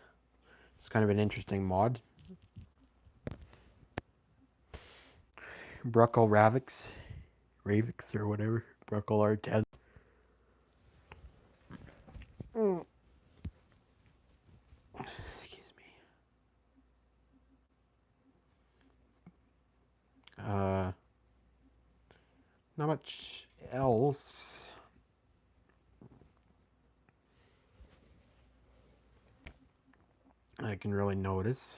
It's kind of an interesting mod. Bruckle Ravix or whatever. Bruckle R10. Excuse me. Not much else. I can really notice.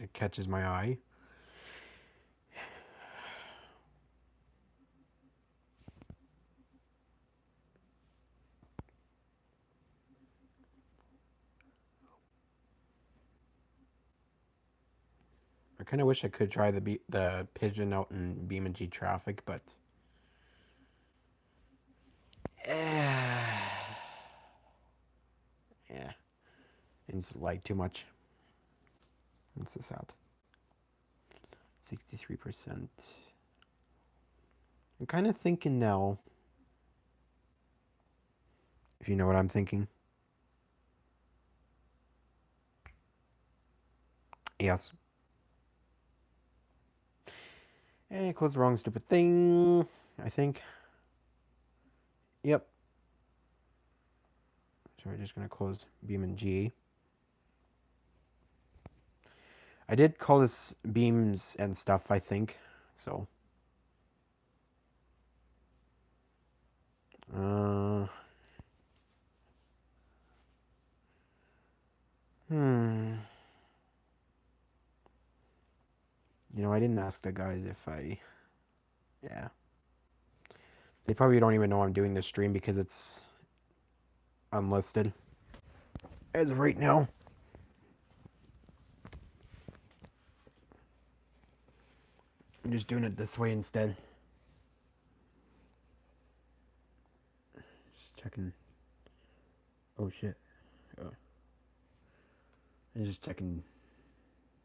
It catches my eye. I kind of wish I could try the pigeon out in BeamNG traffic, but yeah, it's light too much. What's this at? 63%. I'm kind of thinking now, if you know what I'm thinking. Yes. And close the wrong stupid thing, I think. Yep. So we're just going to close BeamNG. I did call this beams and stuff, I think. So. You know, I didn't ask the guys if yeah. They probably don't even know I'm doing this stream because it's unlisted. As of right now. I'm just doing it this way instead. Just checking. Oh shit. Oh. I'm just checking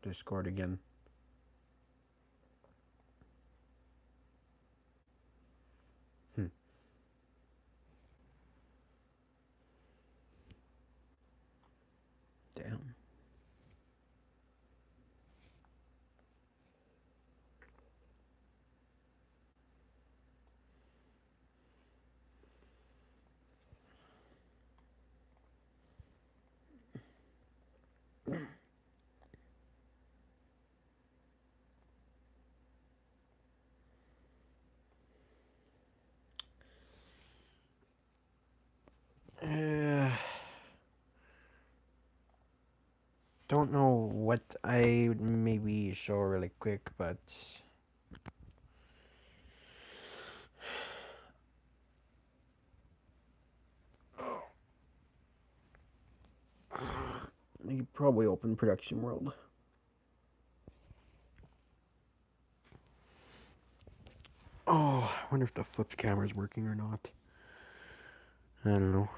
Discord again. don't know what I would maybe show really quick, but you probably open production world. Oh, I wonder if the flipped camera is working or not. I don't know.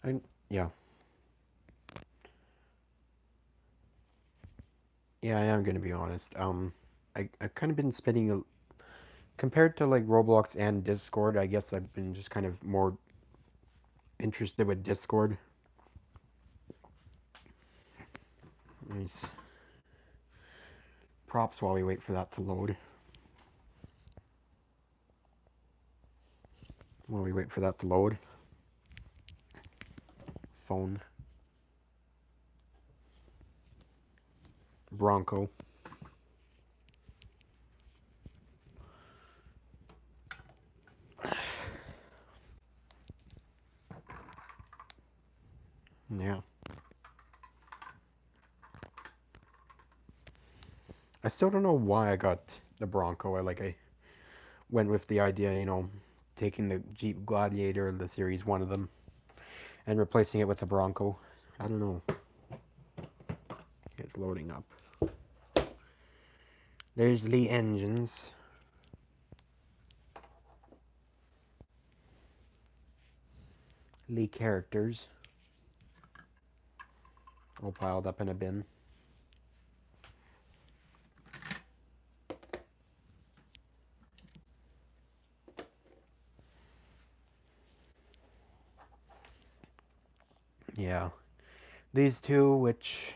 I yeah. Yeah, I am gonna be honest. I've kind of been spending compared to like Roblox and Discord. I guess I've been just kind of more interested with Discord. Nice. Props while we wait for that to load. While we wait for that to load. Phone. Bronco. Yeah. I still don't know why I got the Bronco. I went with the idea, taking the Jeep Gladiator, the Series 1 of them, and replacing it with the Bronco. I don't know. It's loading up. There's the engines. The characters. All piled up in a bin. Yeah. These two, which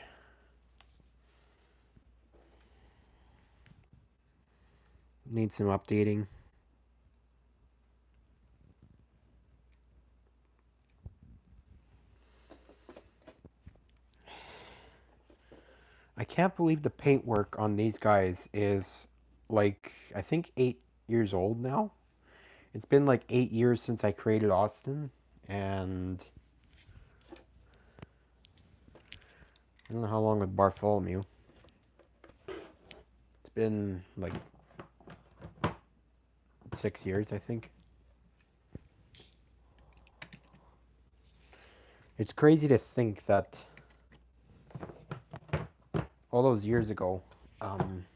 need some updating. I can't believe the paintwork on these guys is like, I think 8 years old now. It's been like 8 years since I created Austin, and I don't know how long with Bartholomew. It's been like 6 years, I think. It's crazy to think that all those years ago, um,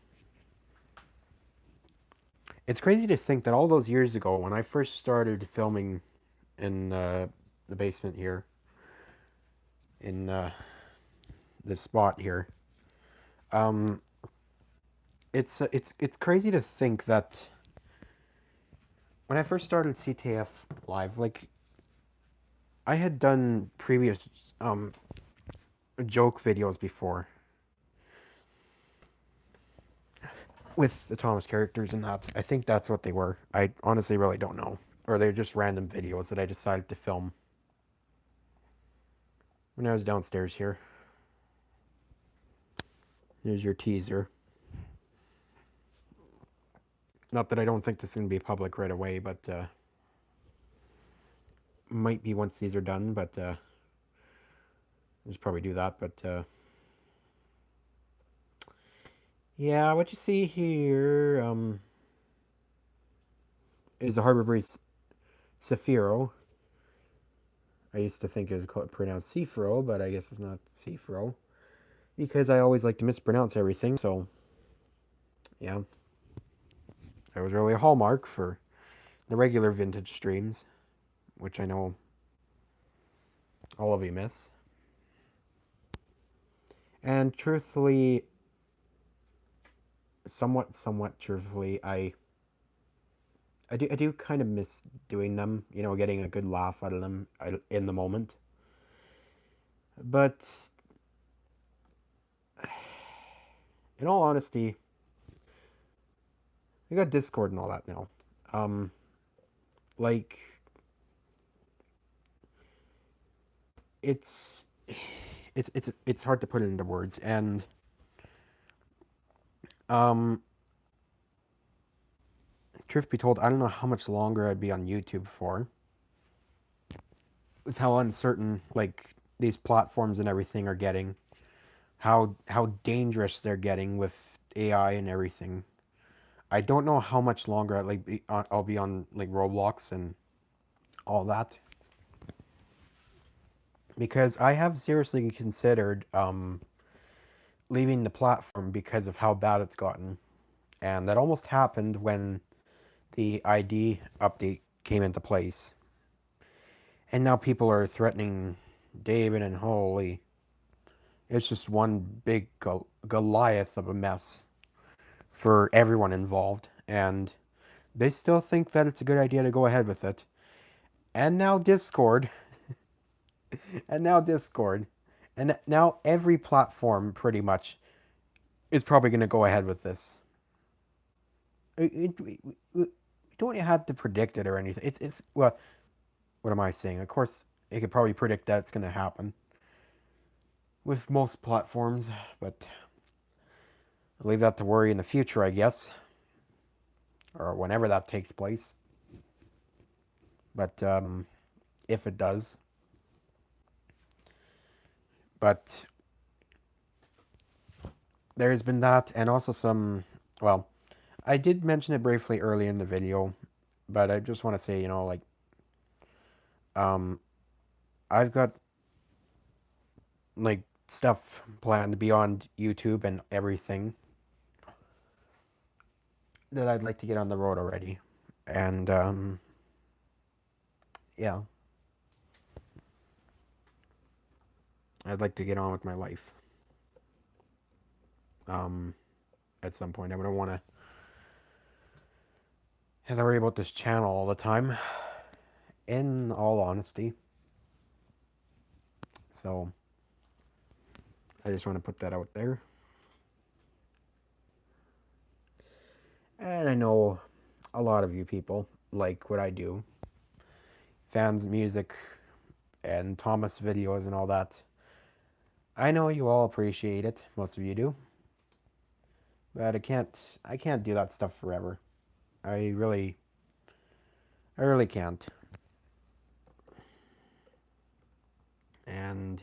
it's crazy to think that all those years ago, when I first started filming in the basement here, in this spot here, um, it's crazy to think that when I first started CTF Live, like I had done previous joke videos before with the Thomas characters and that. I think that's what they were. I honestly really don't know. Or they're just random videos that I decided to film when I was downstairs here. Here's your teaser. Not that I don't think this is going to be public right away, but might be once these are done, but I'll just probably do that. But yeah, what you see here is a Harbor Breeze Saphiro. I used to think it was pronounced Seafro, but I guess it's not Seafro. Because I always like to mispronounce everything, so yeah. It was really a hallmark for the regular vintage streams, which I know all of you miss. And truthfully, somewhat truthfully, I do kind of miss doing them, getting a good laugh out of them in the moment. But in all honesty, we got Discord and all that now. Like it's it's hard to put it into words, and um truth be told, I don't know how much longer I'd be on YouTube for. with how uncertain like these platforms and everything are getting, how dangerous they're getting with AI and everything. I don't know how much longer I'll be on like Roblox and all that, because I have seriously considered leaving the platform because of how bad it's gotten, and that almost happened when the ID update came into place, and now people are threatening David, and holy, it's just one big Goliath of a mess for everyone involved, and they still think that it's a good idea to go ahead with it. And now Discord, and now Discord, and now every platform pretty much is probably going to go ahead with this. We don't have to predict it or anything. It's well, what am I saying? Of course, it could probably predict that it's going to happen with most platforms, but I'll leave that to worry in the future, I guess, or whenever that takes place. But if it does, but there's been that, and also some. Well, I did mention it briefly early in the video, but I just want to say, like, um, I've got like stuff planned beyond YouTube and everything that I'd like to get on the road already, and yeah, I'd like to get on with my life. Um, at some point, I don't want to have to worry about this channel all the time. In all honesty, so I just want to put that out there. And I know a lot of you people like what I do, fans of music and Thomas videos and all that. I know you all appreciate it, most of you do. But I can't do that stuff forever. I really can't. And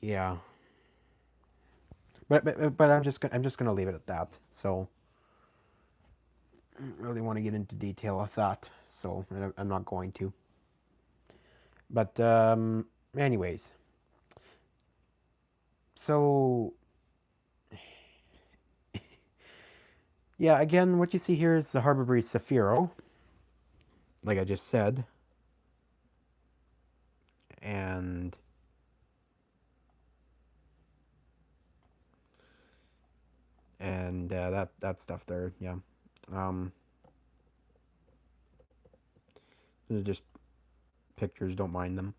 yeah. But I'm just gonna leave it at that. So I don't really want to get into detail of that. So I'm not going to. But anyways. So yeah, again, what you see here is the Harbor Breeze Saphiro, like I just said, and that stuff there, yeah. Um, these are just pictures. Don't mind them.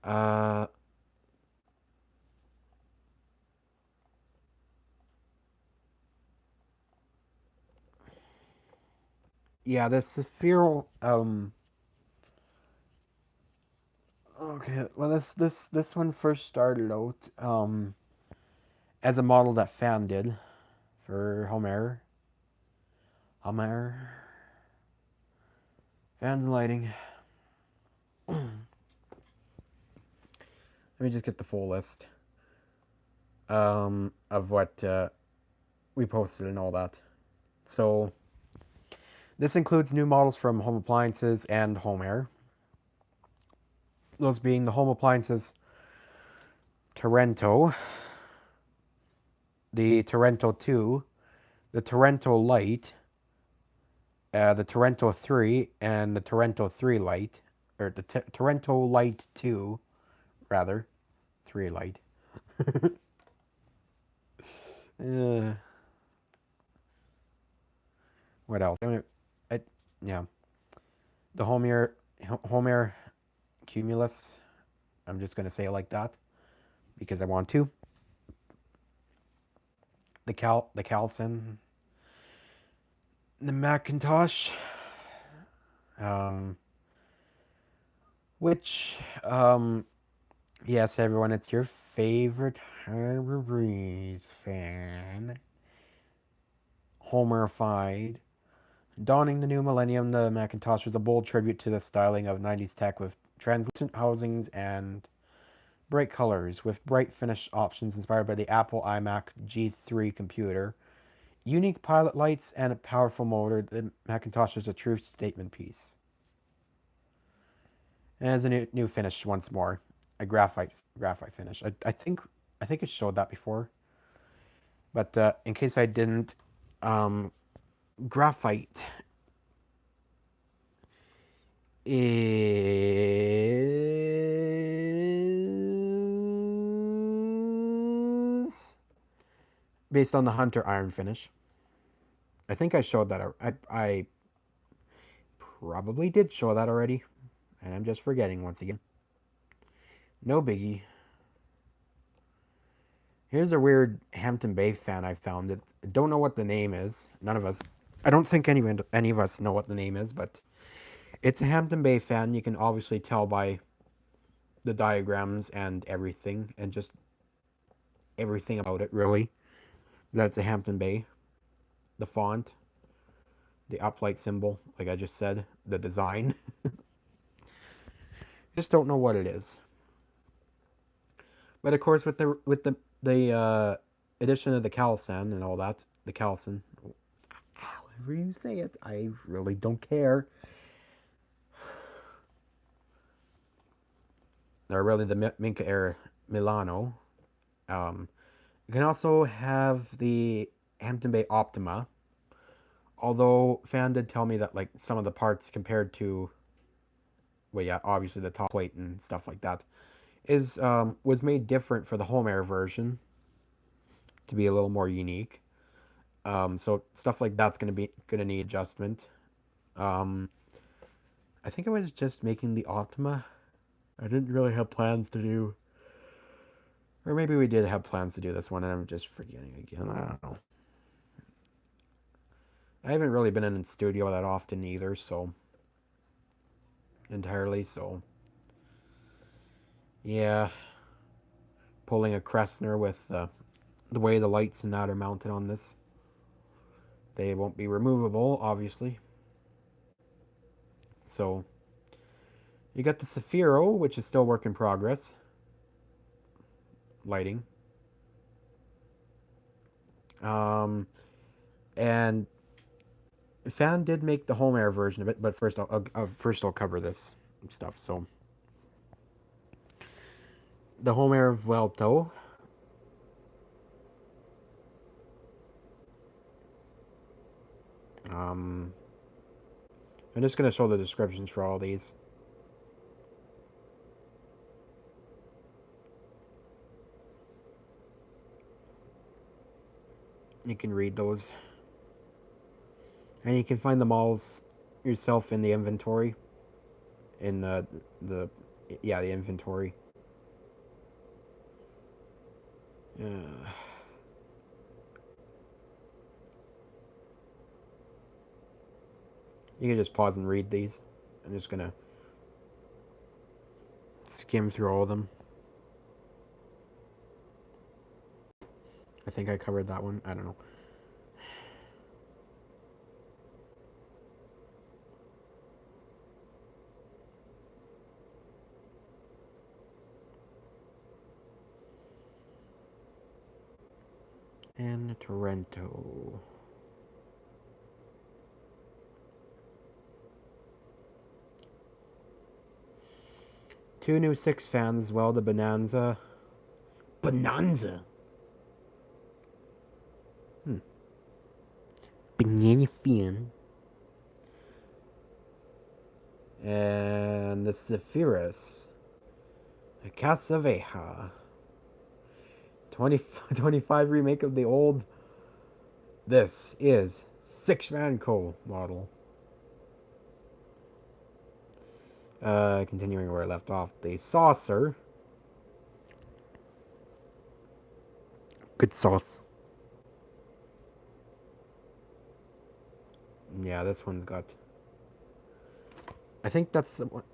Uh, yeah, the Saphiro. Okay, well, this one first started out as a model that fan did for Homer. Homer. Fans and lighting. Let me just get the full list of what we posted and all that. So this includes new models from Home Appliances and Home Air. Those being the Home Appliances Torrento, the Torrento 2, the Torrento Lite, the Torrento 3, and the Torrento 3 Lite, or the Torrento Lite 2, rather, 3 Lite. uh, what else? Yeah, the Home Air Cumulus. I'm just gonna say it like that because I want to. The Calcin, the Macintosh, um, which yes, everyone, it's your favorite Harbor Breeze fan, Homerified Dawning the new millennium, the Macintosh was a bold tribute to the styling of 90s tech with translucent housings and bright colors, with bright finish options inspired by the Apple iMac G3 computer. Unique pilot lights and a powerful motor, the Macintosh is a true statement piece. And as a new finish once more, a graphite finish. I think it showed that before, but in case I didn't, um, graphite is based on the Hunter iron finish. I think I showed that. I probably did show that already, and I'm just forgetting once again. No biggie. Here's a weird Hampton Bay fan I found. It don't know what the name is. None of us. I don't think any of us know what the name is, but it's a Hampton Bay fan. You can obviously tell by the diagrams and everything, and just everything about it, really. That's a Hampton Bay. The font, the uplight symbol, like I just said, the design. Just don't know what it is. But of course, with the addition of the Calisan and all that, the Calisan, however you say it, I really don't care. Or really, the Minca Air Milano. You can also have the Hampton Bay Optima. Although fan did tell me that like some of the parts compared to, well, yeah, obviously the top plate and stuff like that, is was made different for the home air version to be a little more unique. So stuff like that's gonna need adjustment. Um, I think I was just making the Optima. I didn't really have plans to do, or maybe we did have plans to do this one, and I'm just forgetting again. I don't know. I haven't really been in the studio that often either, so entirely. So yeah, pulling a Kressner with the way the lights and that are mounted on this. They won't be removable, obviously. So you got the Saphiro, which is still work in progress. Lighting. And Fan did make the home air version of it, but first I'll cover this stuff. So the home air Vuelto. I'm just gonna show the descriptions for all these. You can read those, and you can find them all yourself in the inventory. In the the inventory. You can just pause and read these. I'm just gonna skim through all of them. I think I covered that one. I don't know. And Toronto. Two new 6 fans as well, the Bonanza. Bonanza? Banana fan. And the Zephyrus. A Casaveja. 25 remake of the old. This is 6-fan Co. model. Continuing where I left off, the Saucer. Good sauce. Yeah, this one's got. I think that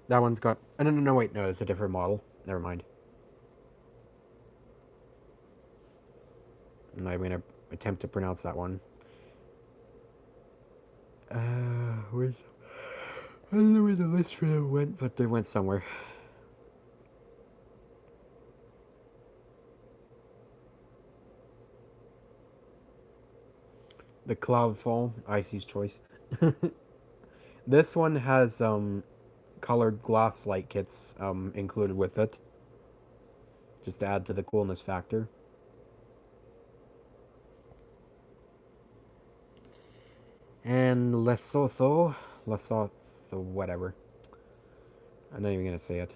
one's got. No, wait, no, it's a different model. Never mind. I'm not even gonna attempt to pronounce that one. Where's, I don't know where the list for them went, but they went somewhere. The Cloudfall, Icy's Choice. This one has colored glass light kits included with it, just to add to the coolness factor. And Lesotho, whatever. I'm not even gonna say it.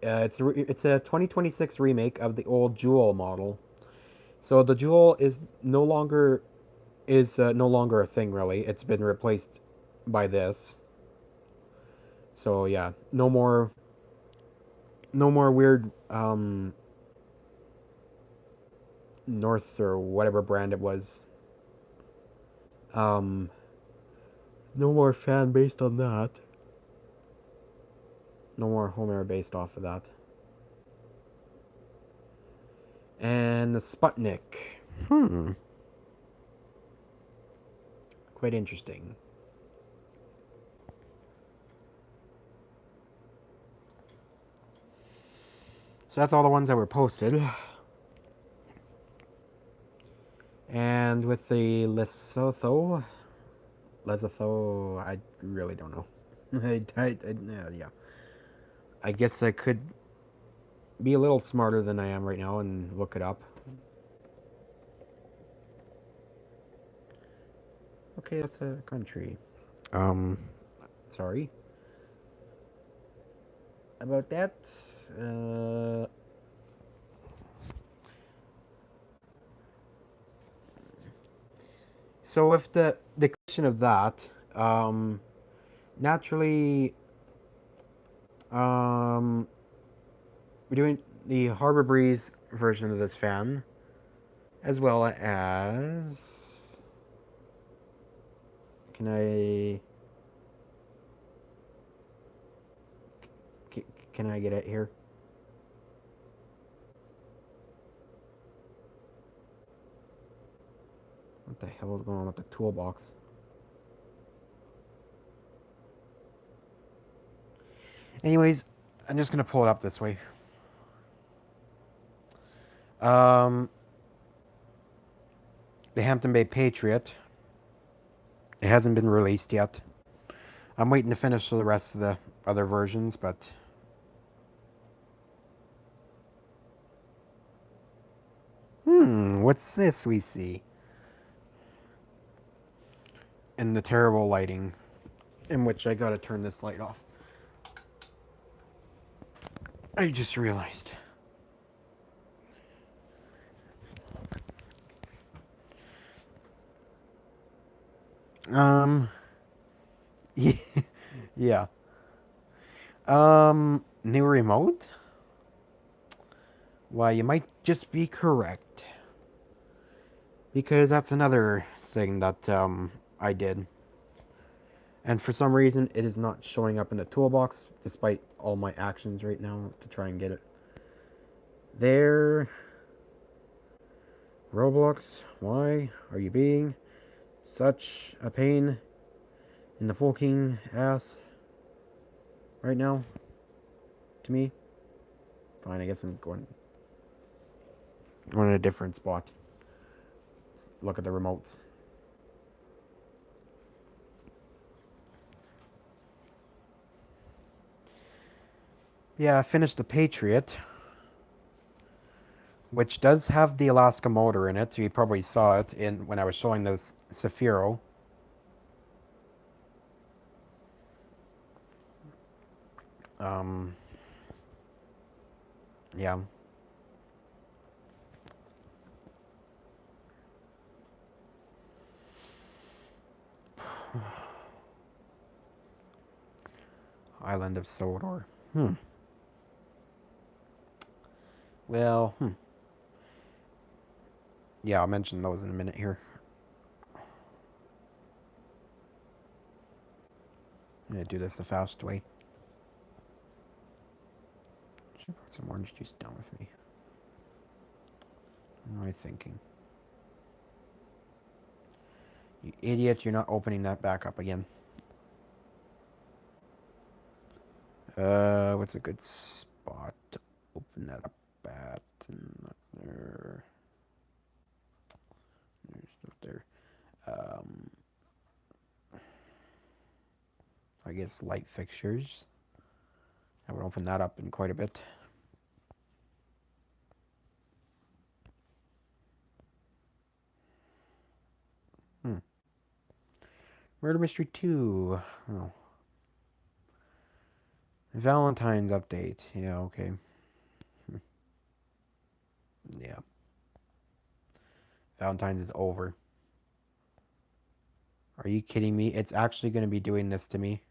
It's a 2026 remake of the old Jewel model. So the Jewel is no longer a thing really. It's been replaced by this. So yeah, no more weird North or whatever brand it was. Um, no more fan based on that. No more Homer based off of that. And the Sputnik. Quite interesting. So that's all the ones that were posted. And with the Lesotho, I really don't know. Yeah. I guess I could be a little smarter than I am right now and look it up. Okay, that's a country. Sorry about that. So with the question of that, naturally, we're doing the Harbor Breeze version of this fan, as well as. Can I? Can I get it here? What the hell is going on with the toolbox? Anyways, I'm just gonna pull it up this way. The Hampton Bay Patriot. It hasn't been released yet. I'm waiting to finish the rest of the other versions, but what's this we see? And the terrible lighting, in which I gotta turn this light off. I just realized. Yeah. New remote? Why, you might just be correct. Because that's another thing that I did. And for some reason, it is not showing up in the toolbox, despite all my actions right now to try and get it there. Roblox, why are you being such a pain in the fucking ass right now to me? Fine, I guess I'm going in a different spot. Let's look at the remotes. Yeah, I finished the Patriot, which does have the Alaska motor in it. So you probably saw it in when I was showing this Saphiro. Yeah. Island of Sodor. Well, yeah, I'll mention those in a minute here. I'm gonna do this the fast way. Should put some orange juice down with me. What am I thinking? You idiot, you're not opening that back up again. What's a good spot to open that up at? Not there. There's not there. Um, I guess light fixtures. I would open that up in quite a bit. Murder Mystery 2. Oh. Valentine's update. Yeah, okay. Yeah. Valentine's is over. Are you kidding me? It's actually going to be doing this to me.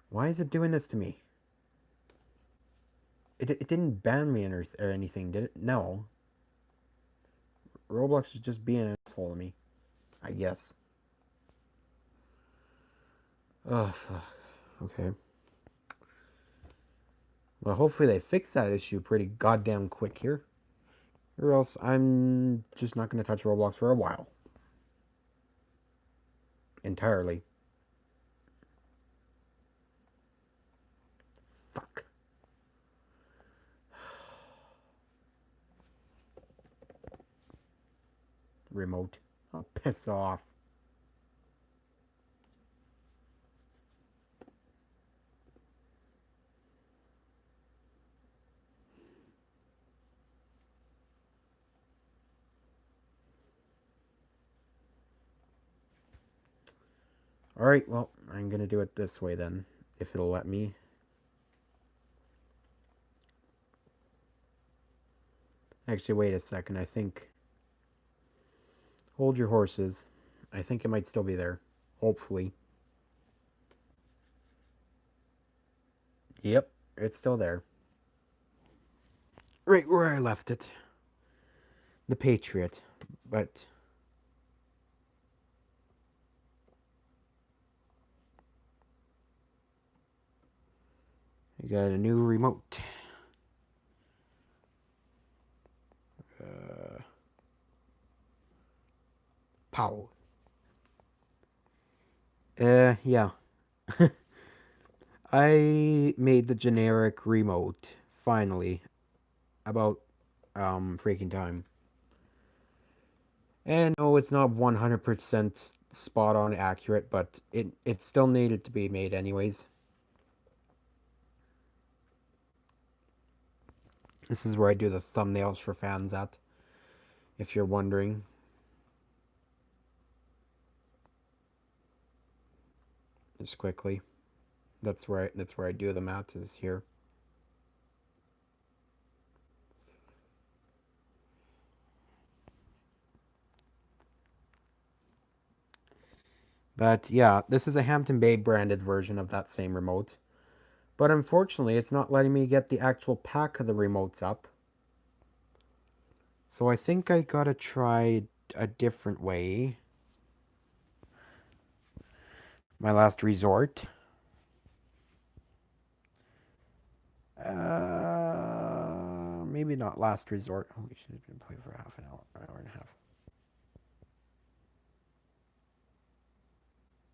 Why is it doing this to me? It didn't ban me or anything, did it? No. Roblox is just being an asshole to me, I guess. Oh, fuck. Okay. Well, hopefully they fix that issue pretty goddamn quick here. Or else I'm just not going to touch Roblox for a while. Entirely. Fuck. Remote. Oh, piss off. Alright, well, I'm going to do it this way then, if it'll let me. Actually, wait a second, I think... Hold your horses. I think it might still be there. Hopefully. Yep, it's still there. Right where I left it. The Patriot. But... I got a new remote. Pow. Yeah. I made the generic remote, finally. About, freaking time. And no, it's not 100% spot on accurate, but it still needed to be made anyways. This is where I do the thumbnails for fans at, if you're wondering. Just quickly. That's where I do them at, is here. But yeah, this is a Hampton Bay branded version of that same remote. But unfortunately, it's not letting me get the actual pack of the remotes up. So I think I gotta try a different way. My last resort. Maybe not last resort. Oh, we should have been playing for half an hour and a half.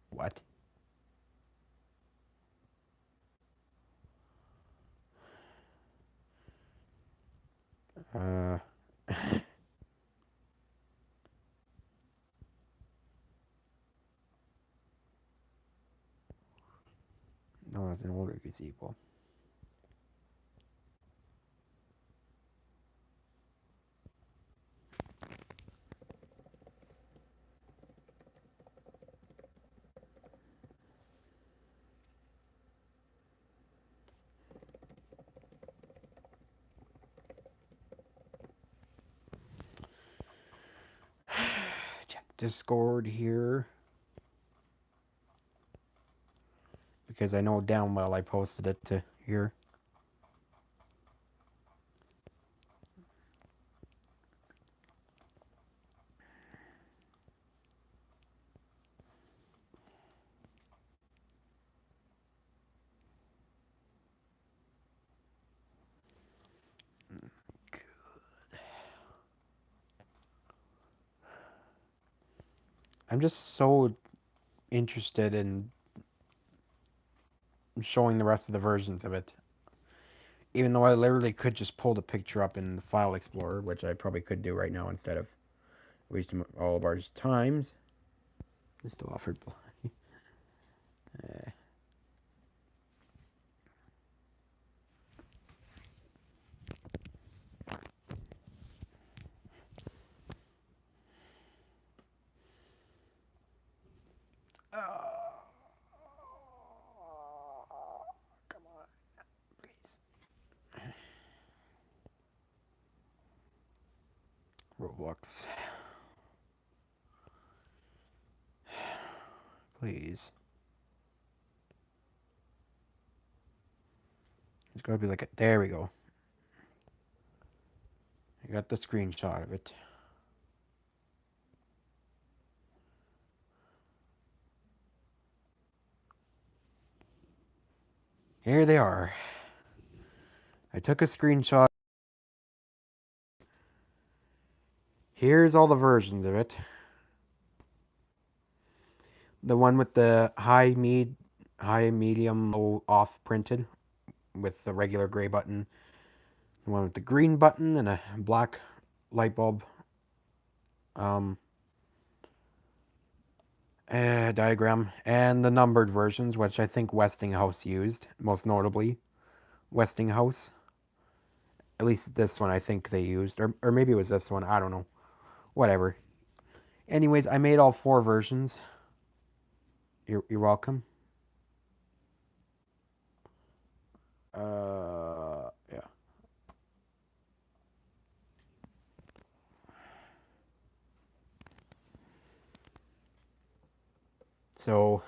What? Uh, no, that's an older gazebo. Check Discord here. Because I know damn well I posted it to here. I'm just so interested in showing the rest of the versions of it. Even though I literally could just pull the picture up in the File Explorer, which I probably could do right now instead of wasting all of our times. I still offered. Come on, please. Roblox. Please. There's gotta be like a. There we go. I got the screenshot of it. Here they are. I took a screenshot. Here's all the versions of it. The one with the high, medium, low, off printed with the regular gray button. The one with the green button and a black light bulb diagram. And the numbered versions, which I think Westinghouse used, most notably. Westinghouse. At least this one I think they used. Or maybe it was this one. I don't know. Whatever. Anyways, I made all 4 versions. You're welcome. Yeah. So,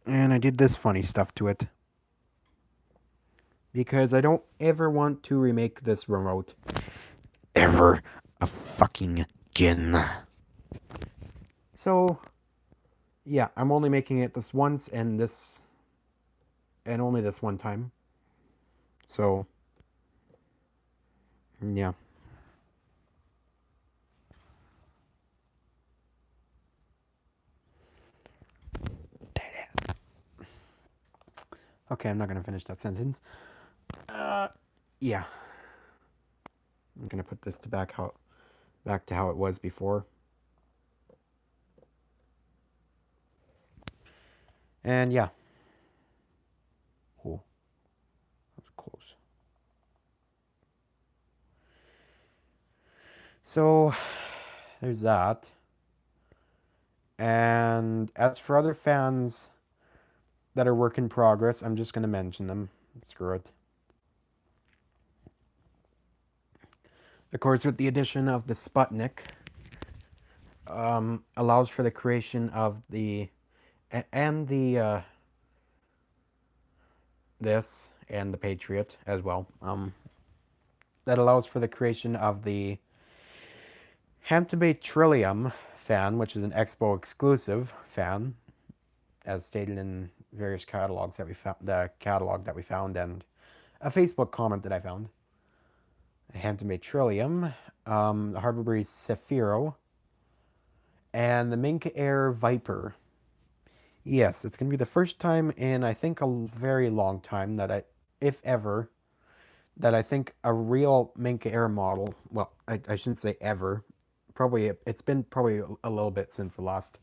and I did this funny stuff to it. Because I don't ever want to remake this remote. Ever a fucking again. So, yeah, I'm only making it this once and only this one time. So, yeah. Okay, I'm not gonna finish that sentence. Yeah. I'm gonna put this back to how it was before. And yeah. Oh, that was close. So, there's that. And as for other fans that are work in progress, I'm just going to mention them. Screw it. Of course, with the addition of the Sputnik, allows for the creation of the this and the Patriot as well. That allows for the creation of the Hampton Bay Trillium fan, which is an Expo exclusive fan, as stated in various catalogs that we found, the catalog that we found, and a Facebook comment that I found. Hampton Bay Trillium, the Harbor Breeze Sephiro, and the Mink Air Viper. Yes, it's going to be the first time in, I think, a very long time that if ever, that I think a real Mink Air model, well, I shouldn't say ever, probably, it's been probably a little bit since the last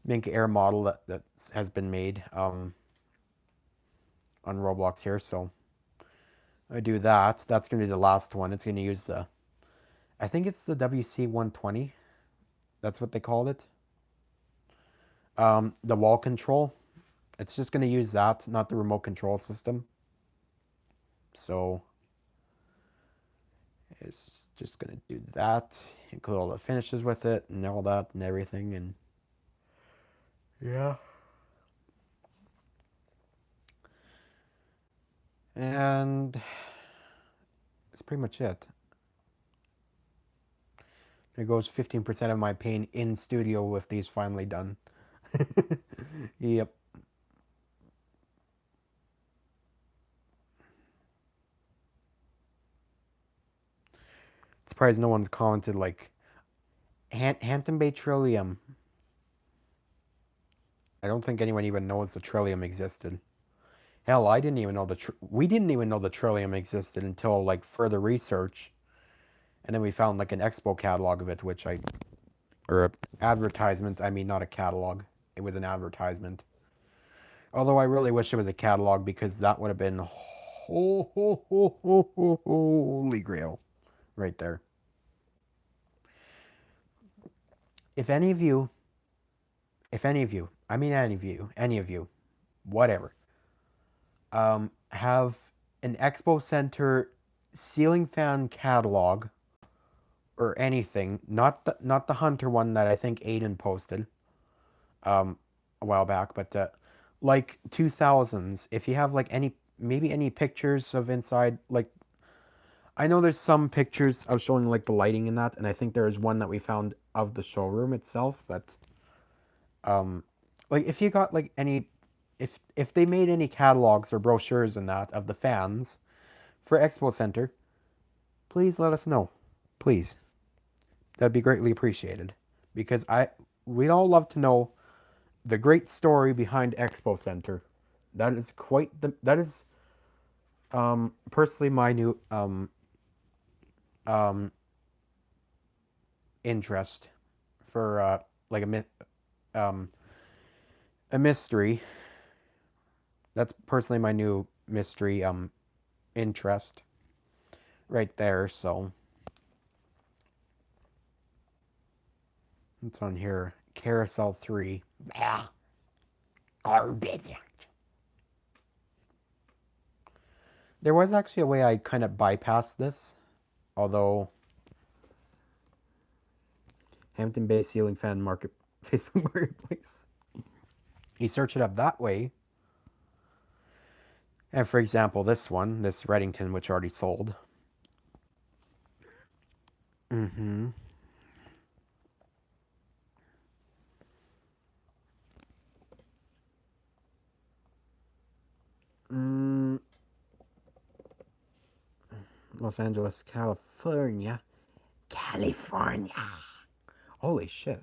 Mink Air model that has been made on Roblox here, so I do that. That's going to be the last one. It's going to use I think it's the WC-120. That's what they called it. The wall control. It's just going to use that, not the remote control system. So it's just going to do that. Include all the finishes with it and all that and everything. And yeah. And that's pretty much it. There goes 15% of my pain in studio with these finally done. Yep. Surprised no one's commented like Hampton Bay Trillium. I don't think anyone even knows the Trillium existed. Hell, I didn't even know we didn't even know the Trillium existed until like further research, and then we found like an expo catalog of it, which I or a advertisement. I mean, not a catalog. It was an advertisement. Although I really wish it was a catalog because that would have been holy grail right there. If any of you, I mean any of you, whatever, have an Expo Center ceiling fan catalog or anything, not the Hunter one that I think Aiden posted a while back, but like 2000s, if you have like maybe any pictures of inside, like I know there's some pictures of showing like the lighting in that, and I think there is one that we found of the showroom itself, but like if you got like any if they made any catalogs or brochures and that of the fans for Expo Center, please let us know. Please. That'd be greatly appreciated. Because we'd all love to know the great story behind Expo Center. That is that is personally my new um interest for like a mystery. That's personally my new mystery interest right there, so it's on here. Carousel 3. Yeah. Garbage. There was actually a way I kind of bypassed this, although Hampton Bay Ceiling Fan Market Facebook Marketplace. You search it up that way. And for example, this one, this Reddington, which already sold. Mm-hmm. Los Angeles, California. California. Holy shit.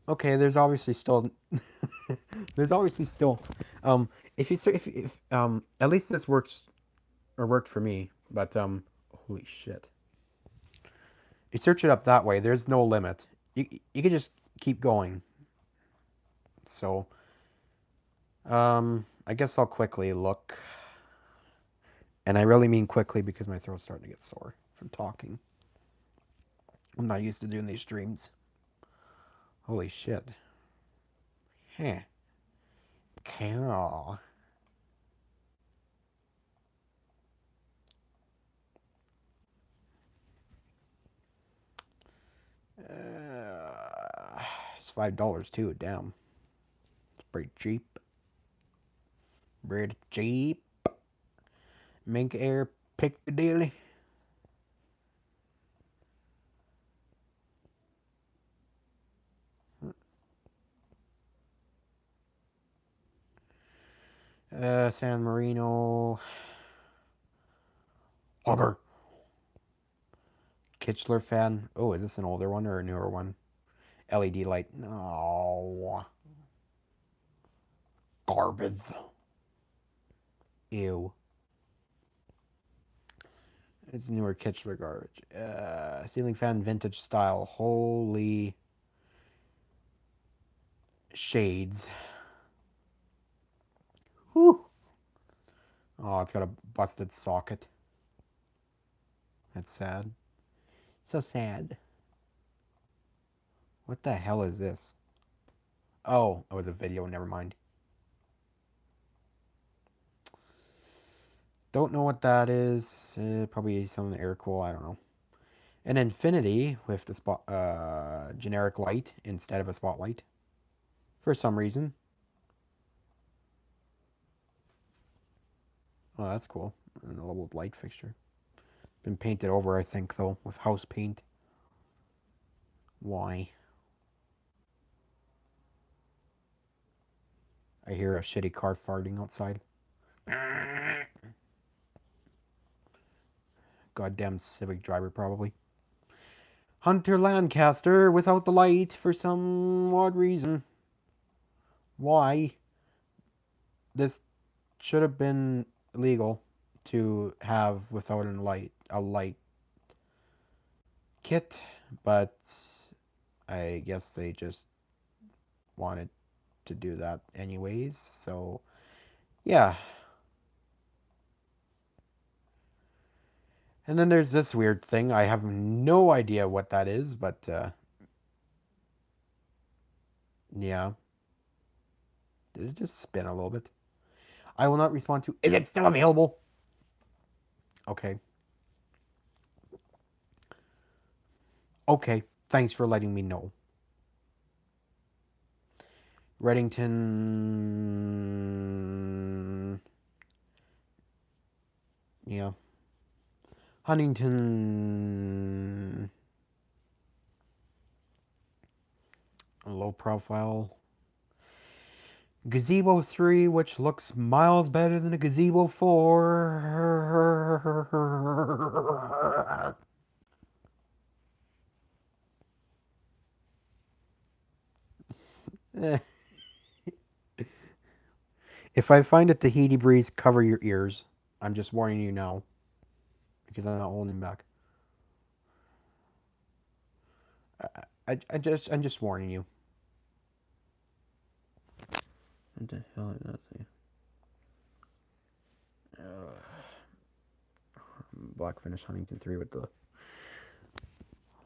Okay, there's obviously still there's obviously still if you if at least this works or worked for me, but holy shit. You search it up that way, there's no limit. You can just keep going. So I guess I'll quickly look. And I really mean quickly because my throat's starting to get sore from talking. I'm not used to doing these streams. Holy shit. Huh. Cool. It's $5 too. Damn. It's pretty cheap. Pretty cheap. Mink Air Piccadilly. San Marino. Hogger. Kitchler fan. Oh, is this an older one or a newer one? LED light. No. Garbage. Ew. It's newer Kitchler garbage. Ceiling fan vintage style. Holy shades. Whew. Oh, it's got a busted socket. That's sad. So sad. What the hell is this? Oh, it was a video. Never mind. Don't know what that is. Probably something air cool. I don't know. An infinity with the generic light instead of a spotlight. For some reason. Oh, that's cool. And a little light fixture. Been painted over, I think, though, with house paint. Why? I hear a shitty car farting outside. Goddamn Civic driver, probably. Hunter Lancaster without the light for some odd reason. Why? This should have been legal to have without a light kit, but I guess they just wanted to do that anyways. So, yeah. And then there's this weird thing. I have no idea what that is, but yeah. Did it just spin a little bit? I will not respond to. Is it still available? Okay. Okay. Thanks for letting me know. Reddington. Yeah. Huntington. Low profile. Gazebo 3, which looks miles better than a Gazebo 4. If I find a Tahiti breeze, cover your ears. I'm just warning you now. Because I'm not holding back. I'm just warning you. What the hell is that thing? Black Finish Huntington 3 with the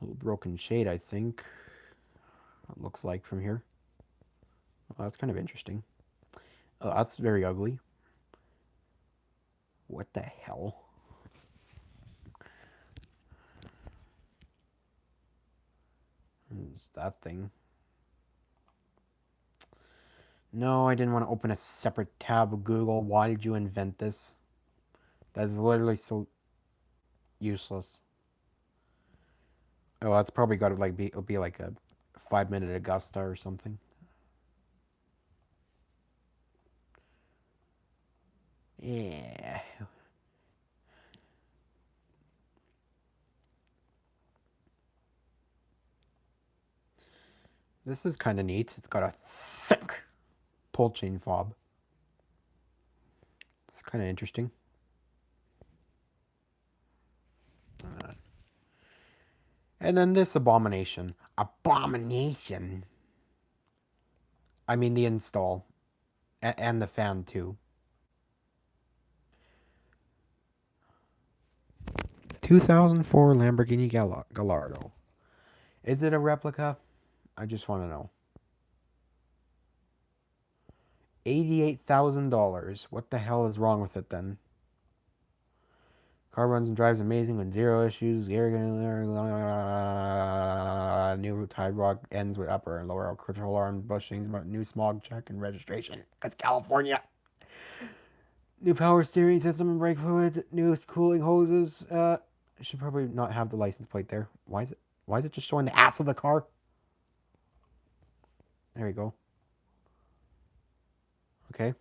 little broken shade, I think. It looks like from here. Oh, that's kind of interesting. Oh, that's very ugly. What the hell? Is that thing? No, I didn't want to open a separate tab of Google. Why did you invent this? That is literally so useless. Oh, that's probably got to like be. It'll be like a 5-minute Augusta or something. Yeah. This is kind of neat. It's got a thick pull chain fob. It's kind of interesting. And then this abomination. Abomination. I mean the install. And the fan too. 2004 Lamborghini Gallardo. Is it a replica? I just want to know. $88,000. What the hell is wrong with it then? Car runs and drives amazing with zero issues. New tide rod ends with upper and lower control arm bushings. New smog check and registration. Because California. New power steering system and brake fluid. New cooling hoses. I should probably not have the license plate there. Why is it just showing the ass of the car? There we go. Okay.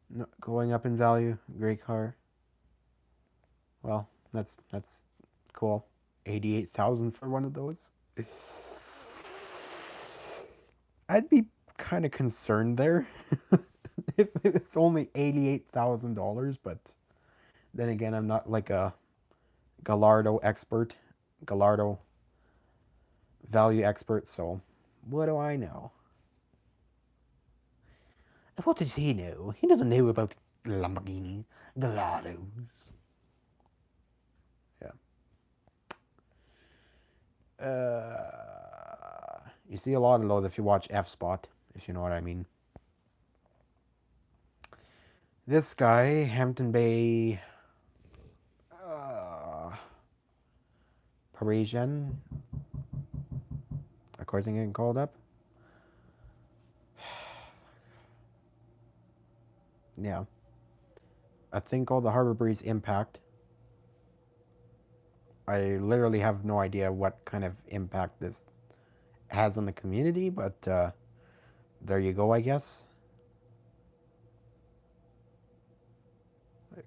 No, going up in value. Great car. Well, that's cool. 88,000 for one of those. I'd be kind of concerned there if it's only $88,000, but then again, I'm not like a Gallardo expert, Gallardo value expert, so what do I know? What does he know? He doesn't know about Lamborghini Gallardos. You see a lot of those if you watch F Spot, if you know what I mean. This guy, Hampton Bay Parisian, of course, I'm getting called up. Yeah. A thing called the Harbor Breeze Impact. I literally have no idea what kind of impact this has on the community, but there you go, I guess.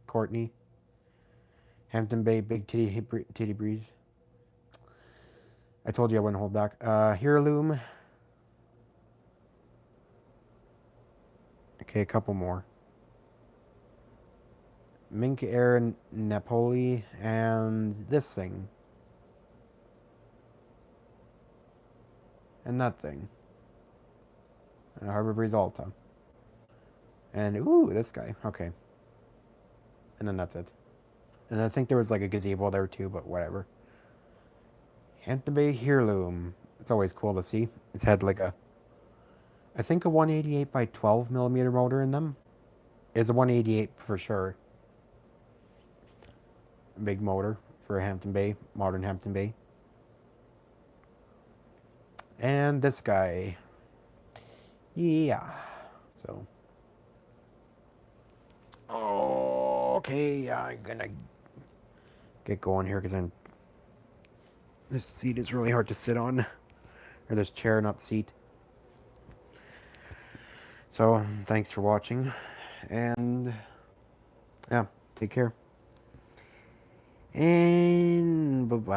Courtney. Hampton Bay, Big Titty Breeze. I told you I wouldn't hold back. Heirloom. Okay, a couple more. Mink Air Napoli, and this thing. And that thing. And Harbor Breeze Alta. And, ooh, this guy. Okay. And then that's it. And I think there was like a gazebo there too, but whatever. Hampton Bay Heirloom. It's always cool to see. It's had like I think a 188 by 12 millimeter motor in them. It's a 188 for sure. Big motor for Hampton Bay, modern Hampton Bay. And this guy. Yeah. So. Okay, I'm gonna get going here because this seat is really hard to sit on. Or this chair, not seat. So, thanks for watching. And, yeah, take care. And bye-bye.